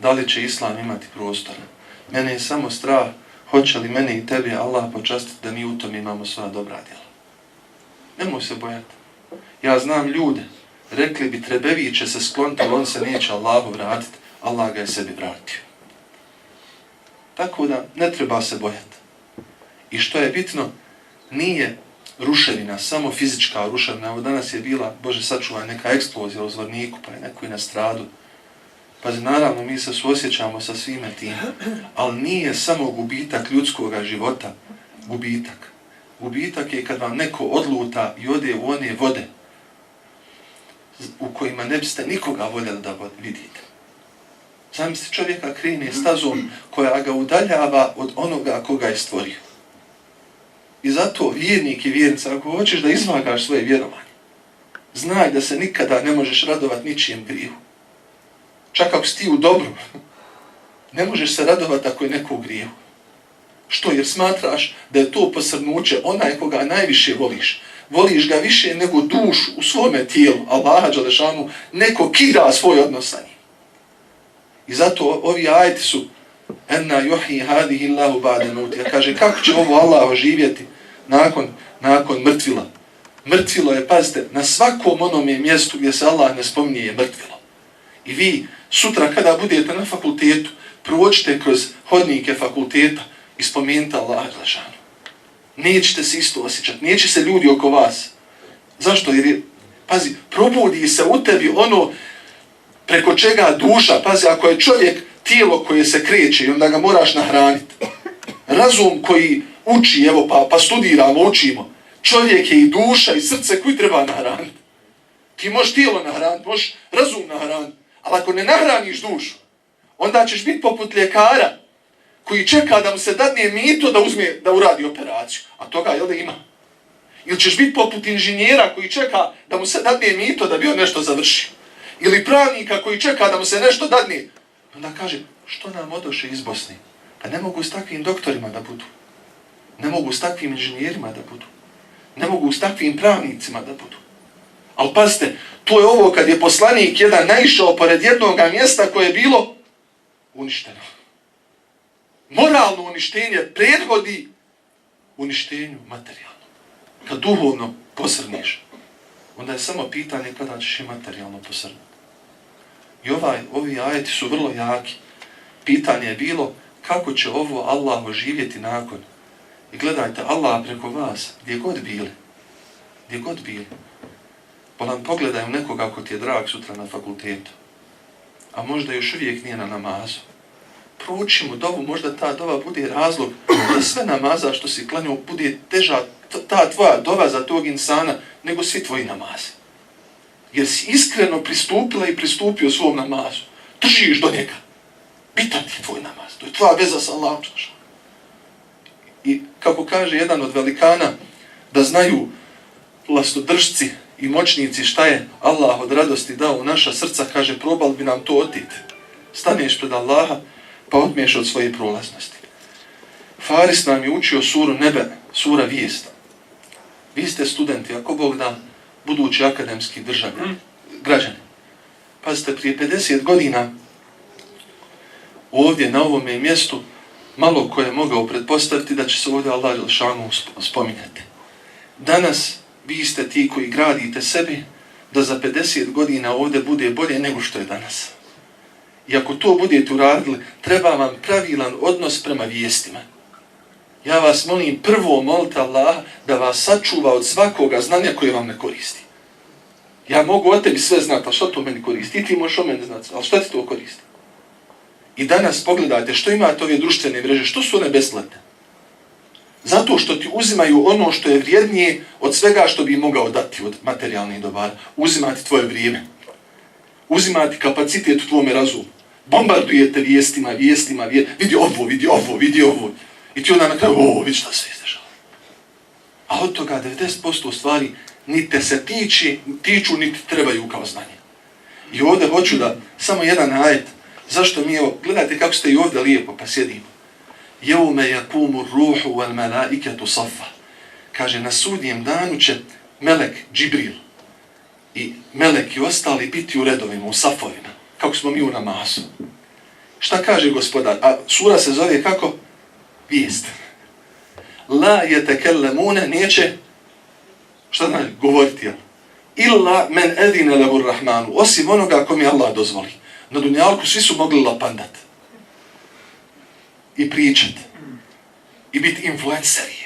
da li će Islam imati prostora. Meni je samo strah hoće li mene i tebi Allah počastiti da mi u tom imamo sva dobra djela. Nemoj se bojati. Ja znam ljude, rekli bi Trebevi će se skloniti, ali on se neće Allahu vratiti. Allah ga je sebi vratio. Tako da ne treba se bojati. I što je bitno, nije ruševina, samo fizička ruševina. Evo danas je bila, Bože sačuvaj, neka eksplozija u Zvorniku, pa je neko i na stradu. Pa naravno mi se suosjećamo sa svime tim, ali nije samo gubitak ljudskog života gubitak. Gubitak je kad vam neko odluta i ode u one vode u kojima ne biste nikoga voljeli da vidite. Zamislite, čovjeka krene stazom koja ga udaljava od onoga koga je stvorio. I zato vjernik i vjernica, ako hoćeš da izvagaš svoje vjerovanje, znaj da se nikada ne možeš radovati ničijem grijehu. Čak ako si ti u dobru, ne možeš se radovati ako je neko u grijehu. Što? Jer smatraš da je to posrnuće onaj koga najviše voliš. Voliš ga više nego dušu u svome tijelu, Allaha dželešanu, neko kida svoj odnos sa njim. I zato ovi ajeti su enna yuhyi hadihi Allahu ba'da mautiha. Kaže, kako će ovo Allah oživjeti nakon mrtvila. Mrtvilo je, pazite, na svakom onome mjestu gdje se Allah ne spominje je mrtvilo. I vi sutra kada budete na fakultetu, prođite kroz hodnike fakulteta i spomenite Allaha dželešanu. Nećete se isto osjećati, neće se ljudi oko vas. Zašto? Jer je, pazi, probudi se u tebi ono preko čega duša, pazi, ako je čovjek tijelo koje se kreće i onda ga moraš nahraniti. Razum koji uči, evo pa studiramo, učimo. Čovjek je i duša i srce koji treba nahraniti. Ti možeš tijelo nahraniti, možeš razum nahraniti, ali ako ne nahraniš dušu, onda ćeš biti poput ljekara koji čeka da mu se dadne mito da uradi operaciju, a toga jel da ima. Ili ćeš biti poput inženjera koji čeka da mu se dadne mito da bi on nešto završio. Ili pravnika koji čeka da mu se nešto dadne. Onda kaže, što nam odoše iz Bosne? Pa ne mogu s takvim doktorima da budu. Ne mogu s takvim inženjerima da budu. Ne mogu s takvim pravnicima da budu. Ali pazite, to je ovo kad je poslanik jedan naišao pored jednog mjesta koje je bilo uništeno. Moralno uništenje prethodi uništenju materijalno. Kad duhovno posrniš, onda je samo pitanje kada ćeš i materijalno posrnuti. I ovi ajeti su vrlo jaki. Pitanje je bilo kako će ovo Allah oživjeti nakon. I gledajte, Allah preko vas, gdje god bili, pa nam pogledaju nekoga ako ti je drag sutra na fakultetu, a možda još uvijek nije na namazu. Prouči mu dovu, možda ta dova bude razlog da sve namaza što si klanio bude teža ta tvoja dova za tog insana nego svi tvoji namazi. Jer si iskreno pristupila i pristupio svom namazu. Držiš do njega. Bitan ti je tvoj namaz. To je tvoja veza sa Allahom. I kako kaže jedan od velikana, da znaju vlastodržci i moćnici šta je Allah od radosti dao u naša srca, kaže, probali bi nam to oteti. Staneš pred Allaha, pa otmiješ od svoje prolaznosti. Faris nam je učio suru Nebe, sura Vijest. Vi ste studenti, ako Bog da, budući akademski građani. Pazite, prije 50 godina ovdje na ovome mjestu malo ko je mogao pretpostaviti da će se ovdje Allah dželešanu spominjati. Danas vi ste ti koji gradite sebi da za 50 godina ovdje bude bolje nego što je danas. I ako to budete uradili, treba vam pravilan odnos prema vijestima. Ja vas molim, prvo molite Allah da vas sačuva od svakoga znanja koje vam ne koristi. Ja mogu o tebi sve znati, ali što to meni koristi? Ti možeš o meni znati, ali što ti to koristi? I danas pogledajte što imate ove društvene mreže, što su one besplatne? Zato što ti uzimaju ono što je vrijednije od svega što bi mogao dati od materijalnih dobara. Uzimati tvoje vrijeme. Uzimati kapacitet u tvome razumu. Bombardujete vijestima, vidi ovo. I ti onda na kraju, vidi šta se izdešava. A od toga 90% stvari niti te se tiču, niti trebaju kao znanje. I ovdje hoću da, samo jedan ajet, zašto mi ovo, gledajte kako ste i ovdje lijepo, pa sjedimo. Jeume jakumu ruhu wal malaiketu safa. Kaže, na sudnjem danu će melek Džibril i melek i ostali biti u redovima, u safovima, kako smo mi u namazu. Šta kaže gospodar? A sura se zove kako? Vijest. La yetekellemune, neće, šta znači, govoriti, illa men edine lehu rahmanu, osim onoga kom je Allah dozvoli. Na dunjalku svi su mogli lapandat i pričat i biti influenceri.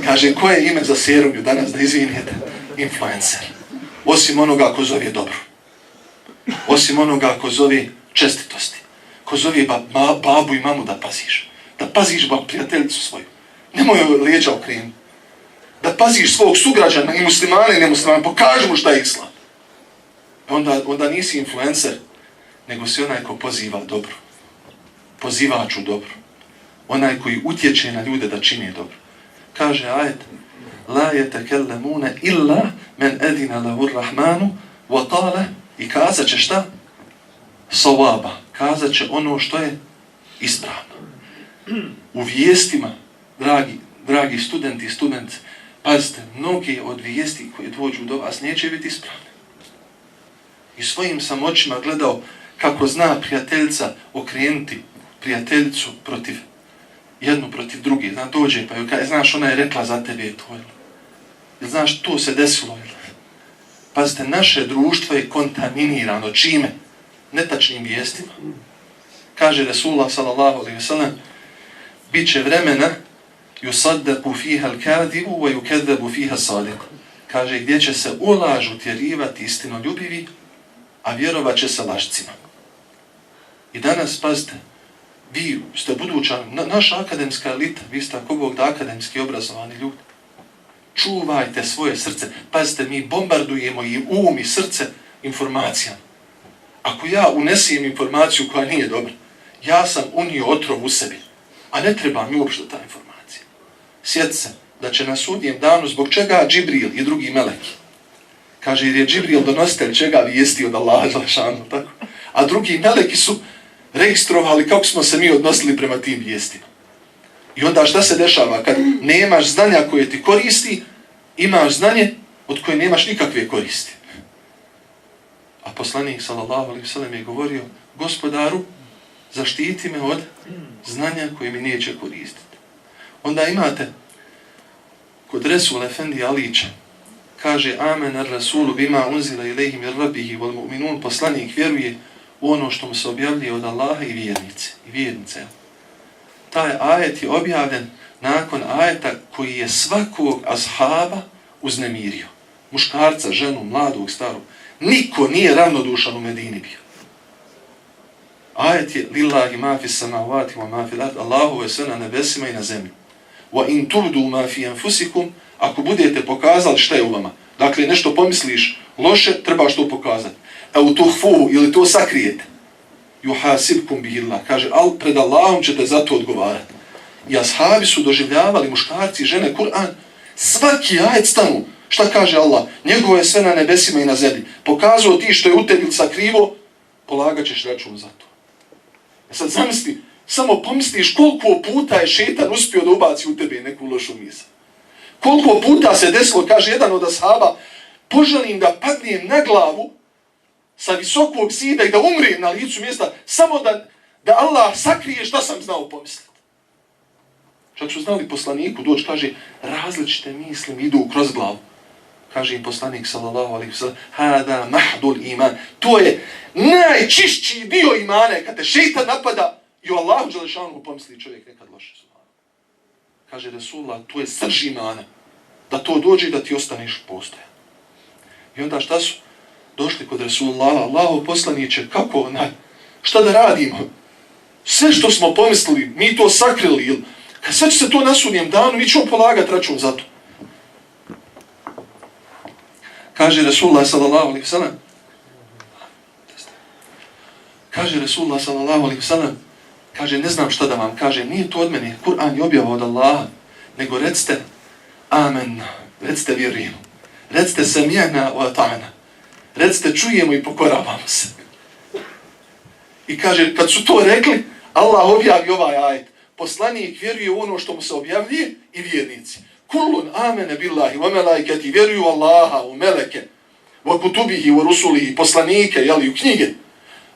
Kaže, koje je ime za serumiju danas, da izvinete? Influencer. Osim onoga ko zove dobro. Osim onoga ko zove čestitosti. Ko zove babu i mamu da paziš. Da paziš prijateljicu svoju. Nemoj joj leđa okrenuti. Da paziš svog sugrađana i muslimana i nemuslimana. Pokaži mu šta je islam. Onda nisi influencer, nego si onaj ko poziva dobro. Pozivač u dobro. Onaj koji utječe na ljude da čine dobro. Kaže ajet, la yetekellemune illa men edina lahu rahmanu wa qala, i kazat će šta? Sawaba. Kazat će ono što je ispravno. U vijestima, dragi studenti i studentice, pazite, mnoge od vijesti koje dođu do vas neće biti ispravne. I svojim sam očima gledao kako zna prijateljica okrenuti prijateljicu jednu protiv druge. Dođe pa joj kaže, znaš, ona je rekla za tebe to. Znaš, to se desilo. Pazite, naše društvo je kontaminirano. Čime? Netačnim vijestima. Kaže Resulullah sallallahu alejhi ve sellem, bit će vremena yusaddaku fiha al-kadibu wa yukazzabu fiha as-sadiq. Kaže, gdje će se u laž utjerivati istinoljubivi, a vjerovat će se lažcima. I danas, pazite, vi ste buduća, naša akademska elita, vi ste ako Bog da akademski obrazovani ljudi. Čuvajte svoje srce. Pazite, mi bombardujemo i um i srce informacijama. Ako ja unesem informaciju koja nije dobra, ja sam unio otrov u sebi, a ne treba mi uopšte ta informacija. Sjeti se da će na sudnjem danu, zbog čega Džibril i drugi meleki, kaže, jer je Džibril donositelj čega vijesti od Allaha dželešanu, tako? A drugi meleki su registrovali kako smo se mi odnosili prema tim vijestima. I onda šta se dešava? Kad nemaš znanja koje ti koristi, imaš znanje od koje nemaš nikakve koristi. A poslanik sallallahu alejhi ve sellem je govorio, gospodaru, zaštiti me od znanja koje mi neće koristiti. Onda imate kod Resul Efendi Alića, kaže, amen ar rasulu bima unzila ilaihi mir rabbihi wal mu'minun, poslanik vjeruje u ono što mu se objavljuje od Allaha i vjernice. Taj ajet je objavljen nakon ajeta koji je svakog ashaba uznemirio. Muškarca, ženu, mladog, starog. Niko nije ravnodušan u Medini bio. Ajet je lillahi ma fi samavati wa ma fi l-ard, Allahu je sve na nebesima i na zemlji. Wa in tubdu ma fi anfusikum, ako budete pokazali šta je u vama, dakle nešto pomisliš loše, trebaš to pokazati. Evo tuhfuhu, ili to sakrijete. Juhasibkum bihillah, kaže, al pred Allahom ćete za to odgovarati. I ashabi su doživljavali, muškarci, žene, Kur'an, svaki ajet stanu. Šta kaže Allah? Njegovo je sve na nebesima i na zemlji. Pokazao ti što je u tebi sakrivo, polagat ćeš račun za to. Sad zamisli, samo pomisliš koliko puta je šejtan uspio da ubaci u tebe neku lošu misao. Koliko puta se desilo, kaže jedan od ashaba, poželim da padnem na glavu sa visokog zida i da umrem na licu mjesta, samo da Allah sakrije šta sam znao pomisliti. Čak su znali poslaniku doći, kaže, različite misli mi idu kroz glavu. Kaže im poslanik, sallallahu alaihi wa sallam, hada mahdul iman. To je najčišći dio imana, kad te šejtan napada i o Allahu dželešanu pomisli čovjek nekad loše. Kaže Resulullah, to je srž imana. Da to dođe i da ti ostaneš postojan. I onda šta su? Došli kod Resulullah, Allahu poslaniće, kako onaj? Šta da radimo? Sve što smo pomislili, mi to sakrili, kad sve će se to na sudnjem danu, mi ćemo polagati račun za to. Kaže Resulullah sallallahu alaihi wasallam, kaže Resulullah sallallahu alaihi wasallam, kaže, ne znam šta da vam kaže, nije to od mene, Kur'an je objava od Allaha, nego recite amen, recite vjerujemo, recite sami'na wa ata'na, recite čujemo i pokoravamo se. I kaže, kad su to rekli, Allah objavi ovaj ajet, poslanik vjeruje u ono što mu se objavljuje i vjernici. Kullun amene billahi wa melaiketi, vjeruju Allaha, u meleke, wa kutubihi, wa rusulihi, poslanike, jeli, u knjige.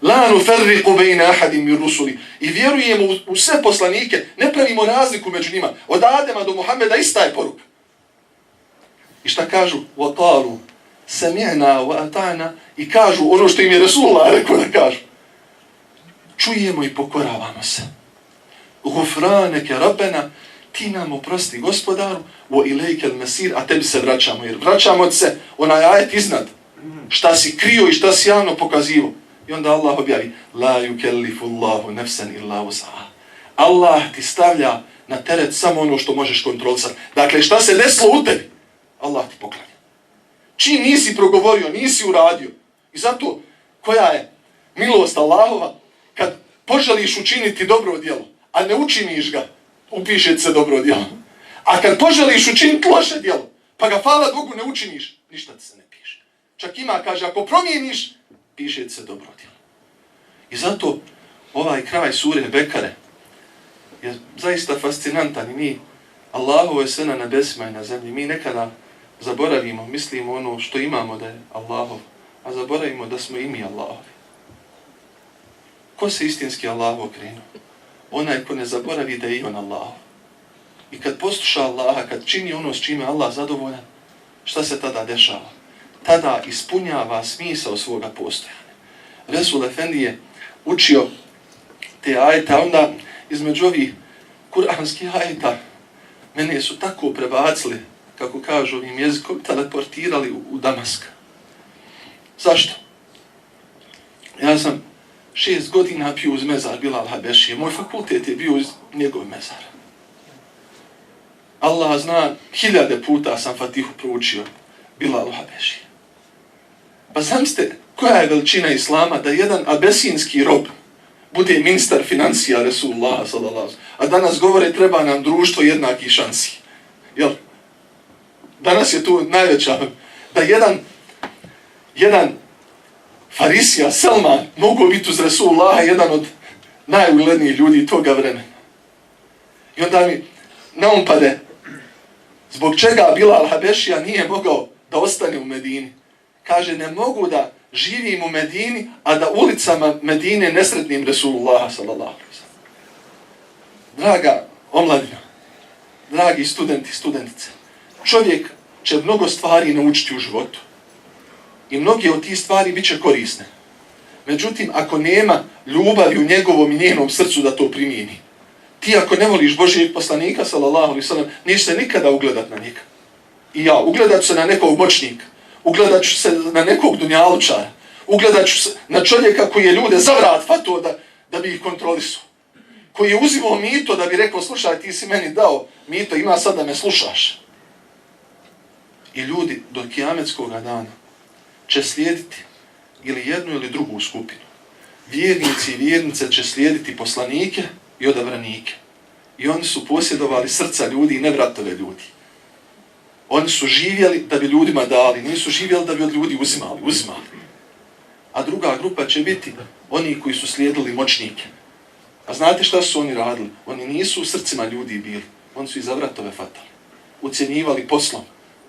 La nuferriqu bejna ahadim min rusuli. I vjerujemo u sve poslanike, ne pravimo razliku među njima. Od Adema do Muhammeda ista je poruka. I šta kažu? Wa qalu sami'na wa ata'na. I kažu ono što im je Resulullah rekao da kažu. Čujemo i pokoravamo se. Gufraneke rabbena, ti nam oprosti gospodaru, wa ilejke al-masir, a tebi se vraćamo. Jer vraćamo se, onaj ajet iznad. Šta si krio i šta si javno pokazivo. I onda Allah objavi, la yukellifu Allahu nefsan illa wus'aha. Allah ti stavlja na teret samo ono što možeš kontrolisati. Dakle, šta se desilo u tebi? Allah ti poklanja. Čim nisi progovorio, nisi uradio. I zato, koja je milost Allahova, kad poželiš učiniti dobro djelo, a ne učiniš ga, upiše se dobro djelo. A kad poželiš učiniti loše djelo, pa ga hvala Bogu ne učiniš, ništa ti se ne piše. Čak ima, kaže, ako promijeniš, piše se dobro djelo. I zato ovaj kraj sure Bekare je zaista fascinantan i mi, Allahovo je sve na nebesima i na zemlji, mi nekada zaboravimo, mislimo ono što imamo da je Allahov, a zaboravimo da smo i mi Allahovi. Ko se istinski Allahu okrenu? Onaj ko ne zaboravi da je i on Allahov. I kad posluša Allaha, kad čini ono s čime Allah zadovoljan, šta se tada dešava? Tada ispunjava smisao svoga postojanja. Resul Efendi je učio te ajete, a onda između ovih kuranskih ajeta mene su tako prebacili, kako kažu ovim jezikom, teleportirali u Damask. Zašto? Ja sam 6 godina bio uz mezar Bilal Habešije. Moj fakultet je bio uz njegov mezar. Allah zna, 1000 puta sam Fatihu proučio Bilalu Habešije. Pa zamislite koja je veličina Islama da jedan abesinski rob bude ministar financija Resulullah sallallahu. A danas govore treba nam društvo jednakih šansi. Jel? Danas je tu najveća da jedan Farisija, Salman, mogu biti uz Resulullaha jedan od najuglednijih ljudi toga vremena. I onda mi na um pade, zbog čega Bilal Habešija nije mogao da ostane u Medini. Kaže, ne mogu da živim u Medini, a da ulicama Medine ne sretnim Resulullaha sallallahu alejhi ve sellem. Draga omladina, dragi studenti, studentice, čovjek će mnogo stvari naučiti u životu. I mnoge od tih stvari bit će korisne. Međutim, ako nema ljubavi u njegovom i njenom srcu da to primijeni, ti ako ne voliš Božijeg poslanika, sallallahu alejhi ve sellem, neće se nikada ugledat na njega. I ja, ugledat ću se na nekog moćnika, ugledat ću se na nekog dunjalučara, ugledat ću se na čovjeka koji je ljude za vrat fatao da bi ih kontrolisao. Koji je uzimao mito da bi rekao, slušaj, ti si meni dao mito, ima sad da me slušaš. I ljudi do kijametskog dana će slijediti ili jednu ili drugu skupinu. Vjernici i vjernice će slijediti poslanike i odabranike. I oni su posjedovali srca ljudi i ne vratove ljudi. Oni su živjeli da bi ljudima dali, nisu živjeli da bi od ljudi uzimali. A druga grupa će biti oni koji su slijedili moćnike. A znate šta su oni radili? Oni nisu u srcima ljudi bili. Oni su iza vratove fatali. Ucjenjivali poslom.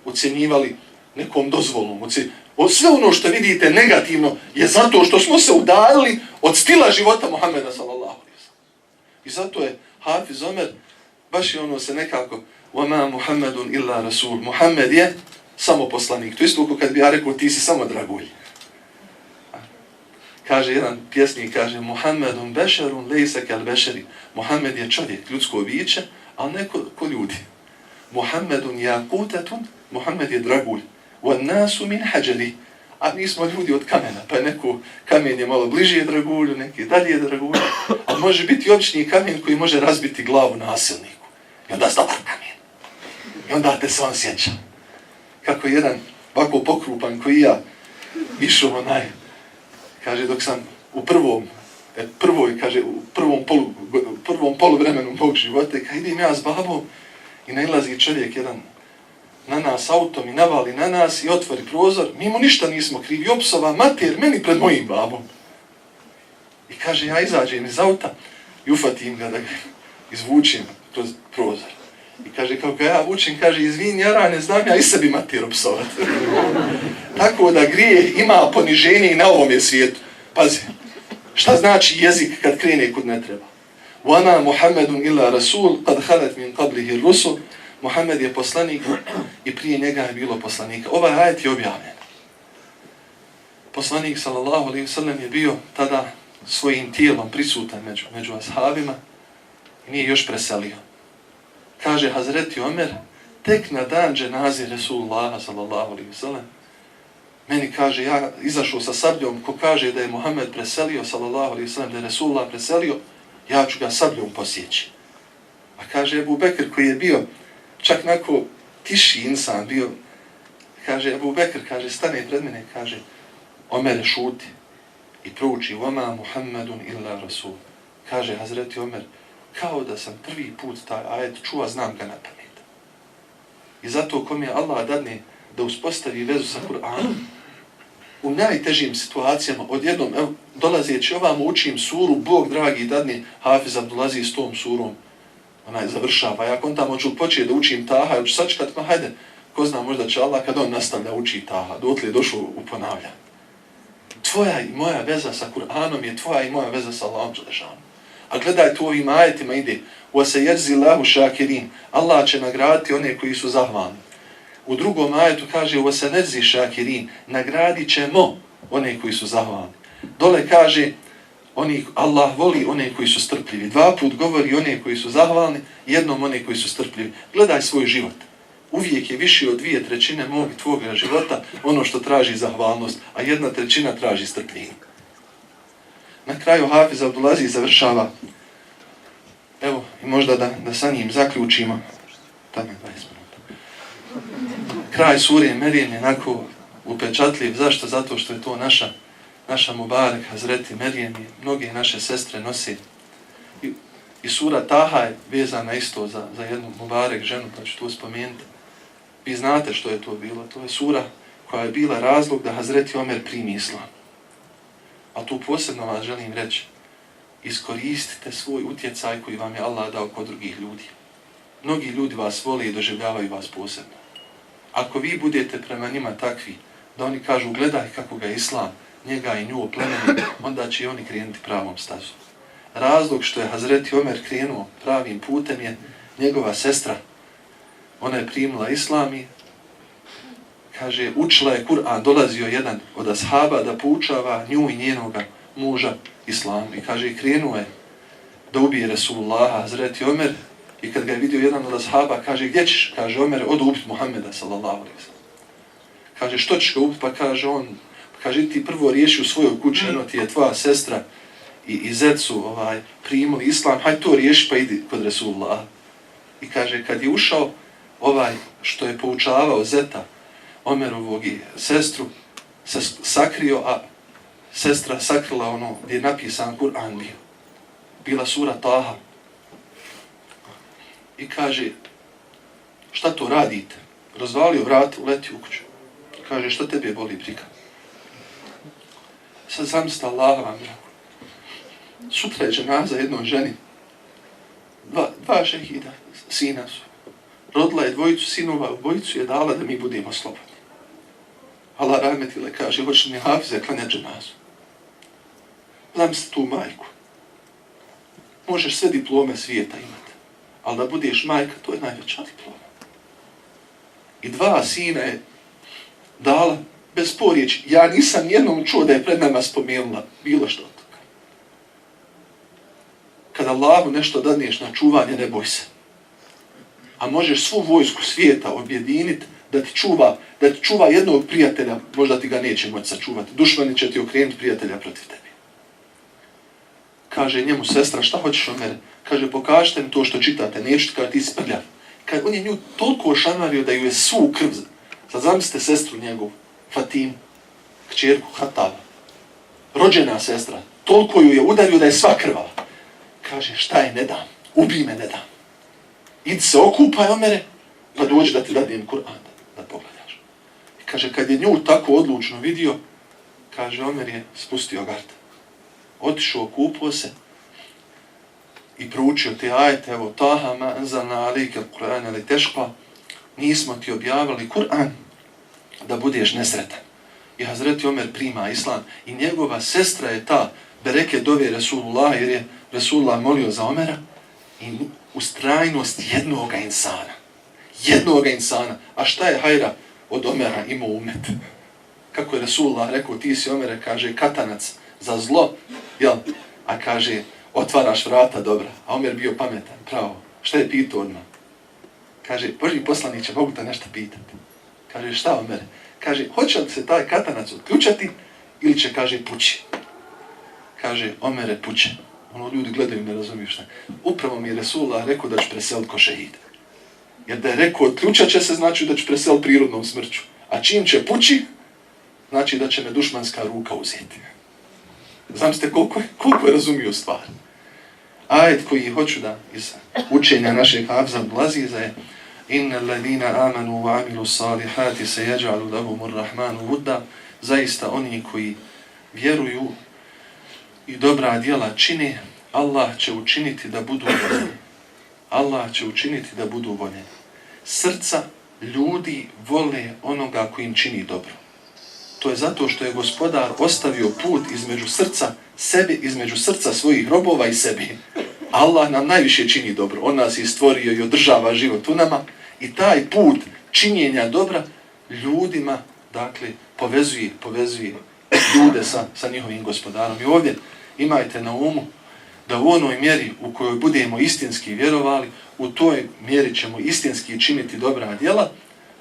Ucjenjivali nekom dozvolom. Sve ono što vidite negativno je zato što smo se udaljili od stila života Muhammeda sallallahu alejhi ve sellem. I zato je Hafiz Omer baš je ono se nekako وَمَا مُحَمَّدٌ إِلَّا رَسُولٌ. Muhammed je samo poslanik. To isto kad bi ja rekao ti si samo dragulj. Kaže jedan pjesnik, kaže Muhammedun bešerun lejse kal bešeri. Muhammed je čovjek, ljudsko biće, ali ne ko ljudi. Muhammedun jakutatun, Muhammed je dragulj. Wa nasu min hađari. A mi smo ljudi od kamena, pa neko kamen je malo bliže dragulju, neki dalje dragulju. A može biti obični kamen koji može razbiti glavu nasilniku. I onda dobar kamen. I onda te se on sjeća. Kako jedan ovako pokrupan koji ja išao kaže dok sam u prvom poluvremenu mog života, kad idem ja s babom i nailazi čovjek jedan na nas autom i navali na nas i otvori prozor, mi mu ništa nismo krivi, opsova mater meni pred mojim babom. I kaže ja izađem iz auta i ufatim ga da ga izvučem kroz prozor. I kaže kako ga ja vučem, kaže izvini jara, ne znam ja i sebi mater opsovat. Tako da grijeh ima poniženje i na ovome svijetu. Pazi, šta znači jezik kad krene kud ne treba? وَمَا مُحَمَّدٌ إِلَّا رَسُولٌ قَدْ خَلَتْ مِنْ قَبْلِهِ الرُّسُلُ. Muhammed je poslanik i prije njega je bilo poslanika. Ovaj ajet je objavljen. Poslanik sallallahu alejhi ve sellem je bio tada svojim tijelom prisutan među ashabima i nije još preselio. Kaže Hazreti Omer, tek na dan dženaze Resulullaha sallallahu alejhi ve sellem, meni kaže, ja izašao sa sabljom, ko kaže da je Muhammed preselio, sallallahu alejhi ve sellem, da je Resulullah preselio, ja ću ga sabljom posjeći. A kaže Ebu Bekr koji je bio čak nako tiši insan bio, kaže Ebu Bekr, kaže, stane pred mene, kaže, Omer šuti i prouči, وَمَا مُحَمَّدٌ إِلَّا رَسُولٌ. Kaže Hazreti Omer, kao da sam prvi put taj ajet čuva, znam ga na pamet. I zato kom je Allah dadne da uspostavi vezu sa Kur'anom, u najtežim situacijama, odjednom, evo, dolazeći ovamo učim suru, Bog dragi dadne, Hafiz Abdulaziz s tom surom, onaj završava. Ja kontam, hoću početi da učim Taha, hoću sačekat, ma hajde, ko zna, možda će Allah kad on nastavlja uči Taha, dotle je došao u ponavlja. Tvoja i moja veza sa Kur'anom je tvoja i moja veza sa Allahom Đelešanom. A gledaj, tu ovim ajetima ide, وَسَيَجْزِ اللَّهُ شَاكِرِينَ. Allah će nagraditi one koji su zahvalni. U drugom ajetu kaže وَسَنَجْزِ شَاكِرِينَ. Nagradit ćemo one koji su zahvalni. Dole kaže Allah voli one koji su strpljivi. Dva put govori one koji su zahvalni, jednom one koji su strpljivi. Gledaj svoj život. Uvijek je više od 2/3 mog i tvoga života ono što traži zahvalnost, a 1/3 traži strpljenje. Na kraju Hafiz Abdulaziz završava, evo, i možda da sa njim zaključimo, tamo je 20 minuta. Kraj sure Merijem je onako upečatljiv. Zašto? Zato što je to naša Mubarek, Hazreti Merijem i mnoge naše sestre nose. I sura Taha je vezana isto za jednu Mubarek ženu, pa ću to spomenuti. Vi znate što je to bilo. To je sura koja je bila razlog da Hazreti Omer primi islam. A tu posebno vas želim reći, iskoristite svoj utjecaj koji vam je Allah dao kod drugih ljudi. Mnogi ljudi vas vole i doživljavaju vas posebno. Ako vi budete prema njima takvi, da oni kažu gledaj kako ga Islam, njega i nju oplemeni, onda će i oni krenuti pravom stazom. Razlog što je Hazreti Omer krenuo pravim putem je njegova sestra. Ona je primila Islam i kaže, učila je Kur'an, dolazio jedan od ashaba da poučava nju i njenoga muža Islamu. I kaže, krenuo je da ubije Resulullaha, Hazreti Omer, i kad ga je vidio jedan od ashaba, kaže, gdje ćeš? Kaže, Omer, odu ubiti Muhammeda, sallallahu alejhi ve sellem. Kaže, što ćeš ga ubiti? Pa kaže on, kaže, ti prvo riješi u svojoj kući, eno ti je tvoja sestra i zet su primili Islam, hajde to riješi pa idi kod Resulullaha. I kaže, kad je ušao što je poučavao zeta Omerovog i sestru, se sakrio, a sestra sakrila ono gdje je napisan Kur'an bio. Bila sura Taha. I kaže, šta to radite? Razvalio vrat, uleti u kuću. Kaže, šta tebe boli briga? Sad zamislite Allaha vam drago. Sutra je dženaza jednoj ženi. Dva šehida, sina su. Rodila je dvojicu sinova, obojicu je dala da mi budemo slobodni. Allah rahmetile kaže, hoćeš mi hafize klanjati dženazu. Znam se tu majku. Možeš sve diplome svijeta imati, ali da budeš majka, to je najveća diploma. I dva sina je dala bez porječi. Ja nisam jednom čuo da je pred nama spomenula bilo što od toga. Kada Allahu nešto dadneš na čuvanje, ne boj se. A možeš svu vojsku svijeta objediniti da ti čuva jednog prijatelja, možda ti ga neće moći sačuvati. Dušmani će ti okrenuti prijatelja protiv tebi. Kaže njemu sestra, šta hoćeš od mene? Kaže, pokažite mi to što čitate, neću ti kada ti sprljav. On je nju toliko ošamario da ju je svu krv. Sad zamislite sestru njegovu, Fatimu, kćerku Hataba. Rođena sestra, toliko ju je udario da je sva krvava. Kaže, šta je, ne dam, ubij me, ne dam. Idi se okupaj, Omere, pa dođi da ti dadim Kur'an, da pogledaš. I kaže, kad je nju tako odlučno vidio, kaže, Omer je spustio gard. Otišao, okupao se i proučio te ajete, evo, Taha ma anzalna alejke al-Qur'ana litešqa, nismo ti objavili Kur'an da budeš nesretan. I Hazreti Omer prima islam i njegova sestra je ta bereke dove Resulullah, jer je Resulullah molio za Omera i ustrajnost jednoga insana. Jednoga insana. A šta je hajra od Omera imao umet? Kako je Resulullah rekao, ti si Omere, kaže, katanac za zlo, jel? A kaže, otvaraš vrata dobra. A Omer bio pametan, pravo. Šta je pitao odmah? Kaže, Božji poslaniće, mogu te nešto pitati. Kaže, šta Omere? Kaže, hoće li se taj katanac otključati ili će, kaže, pući? Kaže, Omere, puće. Ono, ljudi gledaju, ne razumiju šta. Upravo mi je Resulullah rekao da ću preseliti ko šehid. Jer da je rekao, otključat će se, znači da ću preseliti prirodnom smrću. A čim će pući, znači da će me dušmanska ruka uzeti. Znam ste koliko je razumio stvar. Ajet koji hoću da iz učenja našeg Hafza Abdulaziza je Inna alladhina amanu wa amilu salihati se yađa'alu lahumur rahmanu vudda. Zaista oni koji vjeruju i dobra djela čine, Allah će učiniti da budu voljeni. Allah će učiniti da budu voljeni. Srca ljudi vole onoga koji im čini dobro. To je zato što je Gospodar ostavio put između srca sebe, između srca svojih robova i sebi. Allah nam najviše čini dobro. On nas je stvorio i održava život u nama i taj put činjenja dobra ljudima, dakle, povezuje ljude sa njihovim Gospodarom. I ovdje imajte na umu da u onoj mjeri u kojoj budemo istinski vjerovali, u toj mjeri ćemo istinski činiti dobra djela,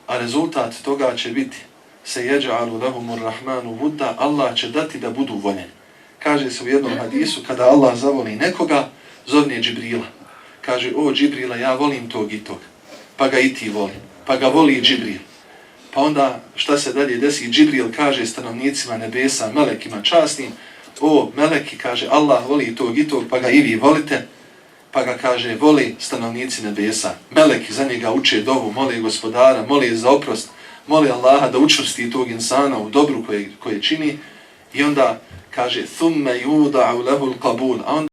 a rezultat toga će biti se yađa'alu lahumur rahmanu vudda, Allah će dati da budu voljeni. Kaže se u jednom hadisu, kada Allah zavoli nekoga, zovne Džibrila. Kaže, o Džibrila, ja volim tog i tog. Pa ga i ti voli. Pa ga voli i Džibril. Pa onda šta se dalje desi? Džibril kaže stanovnicima nebesa, melekima časnim, o meleki, kaže, Allah voli tog i tog, pa ga i vi volite. Pa ga kaže, voli stanovnici nebesa. Meleki za njega uče dovu, moli Gospodara, moli za oprost, moli Allaha da učvrsti tog insana u dobru koje čini. I onda kaže, thumme yuda'u lahul qabul.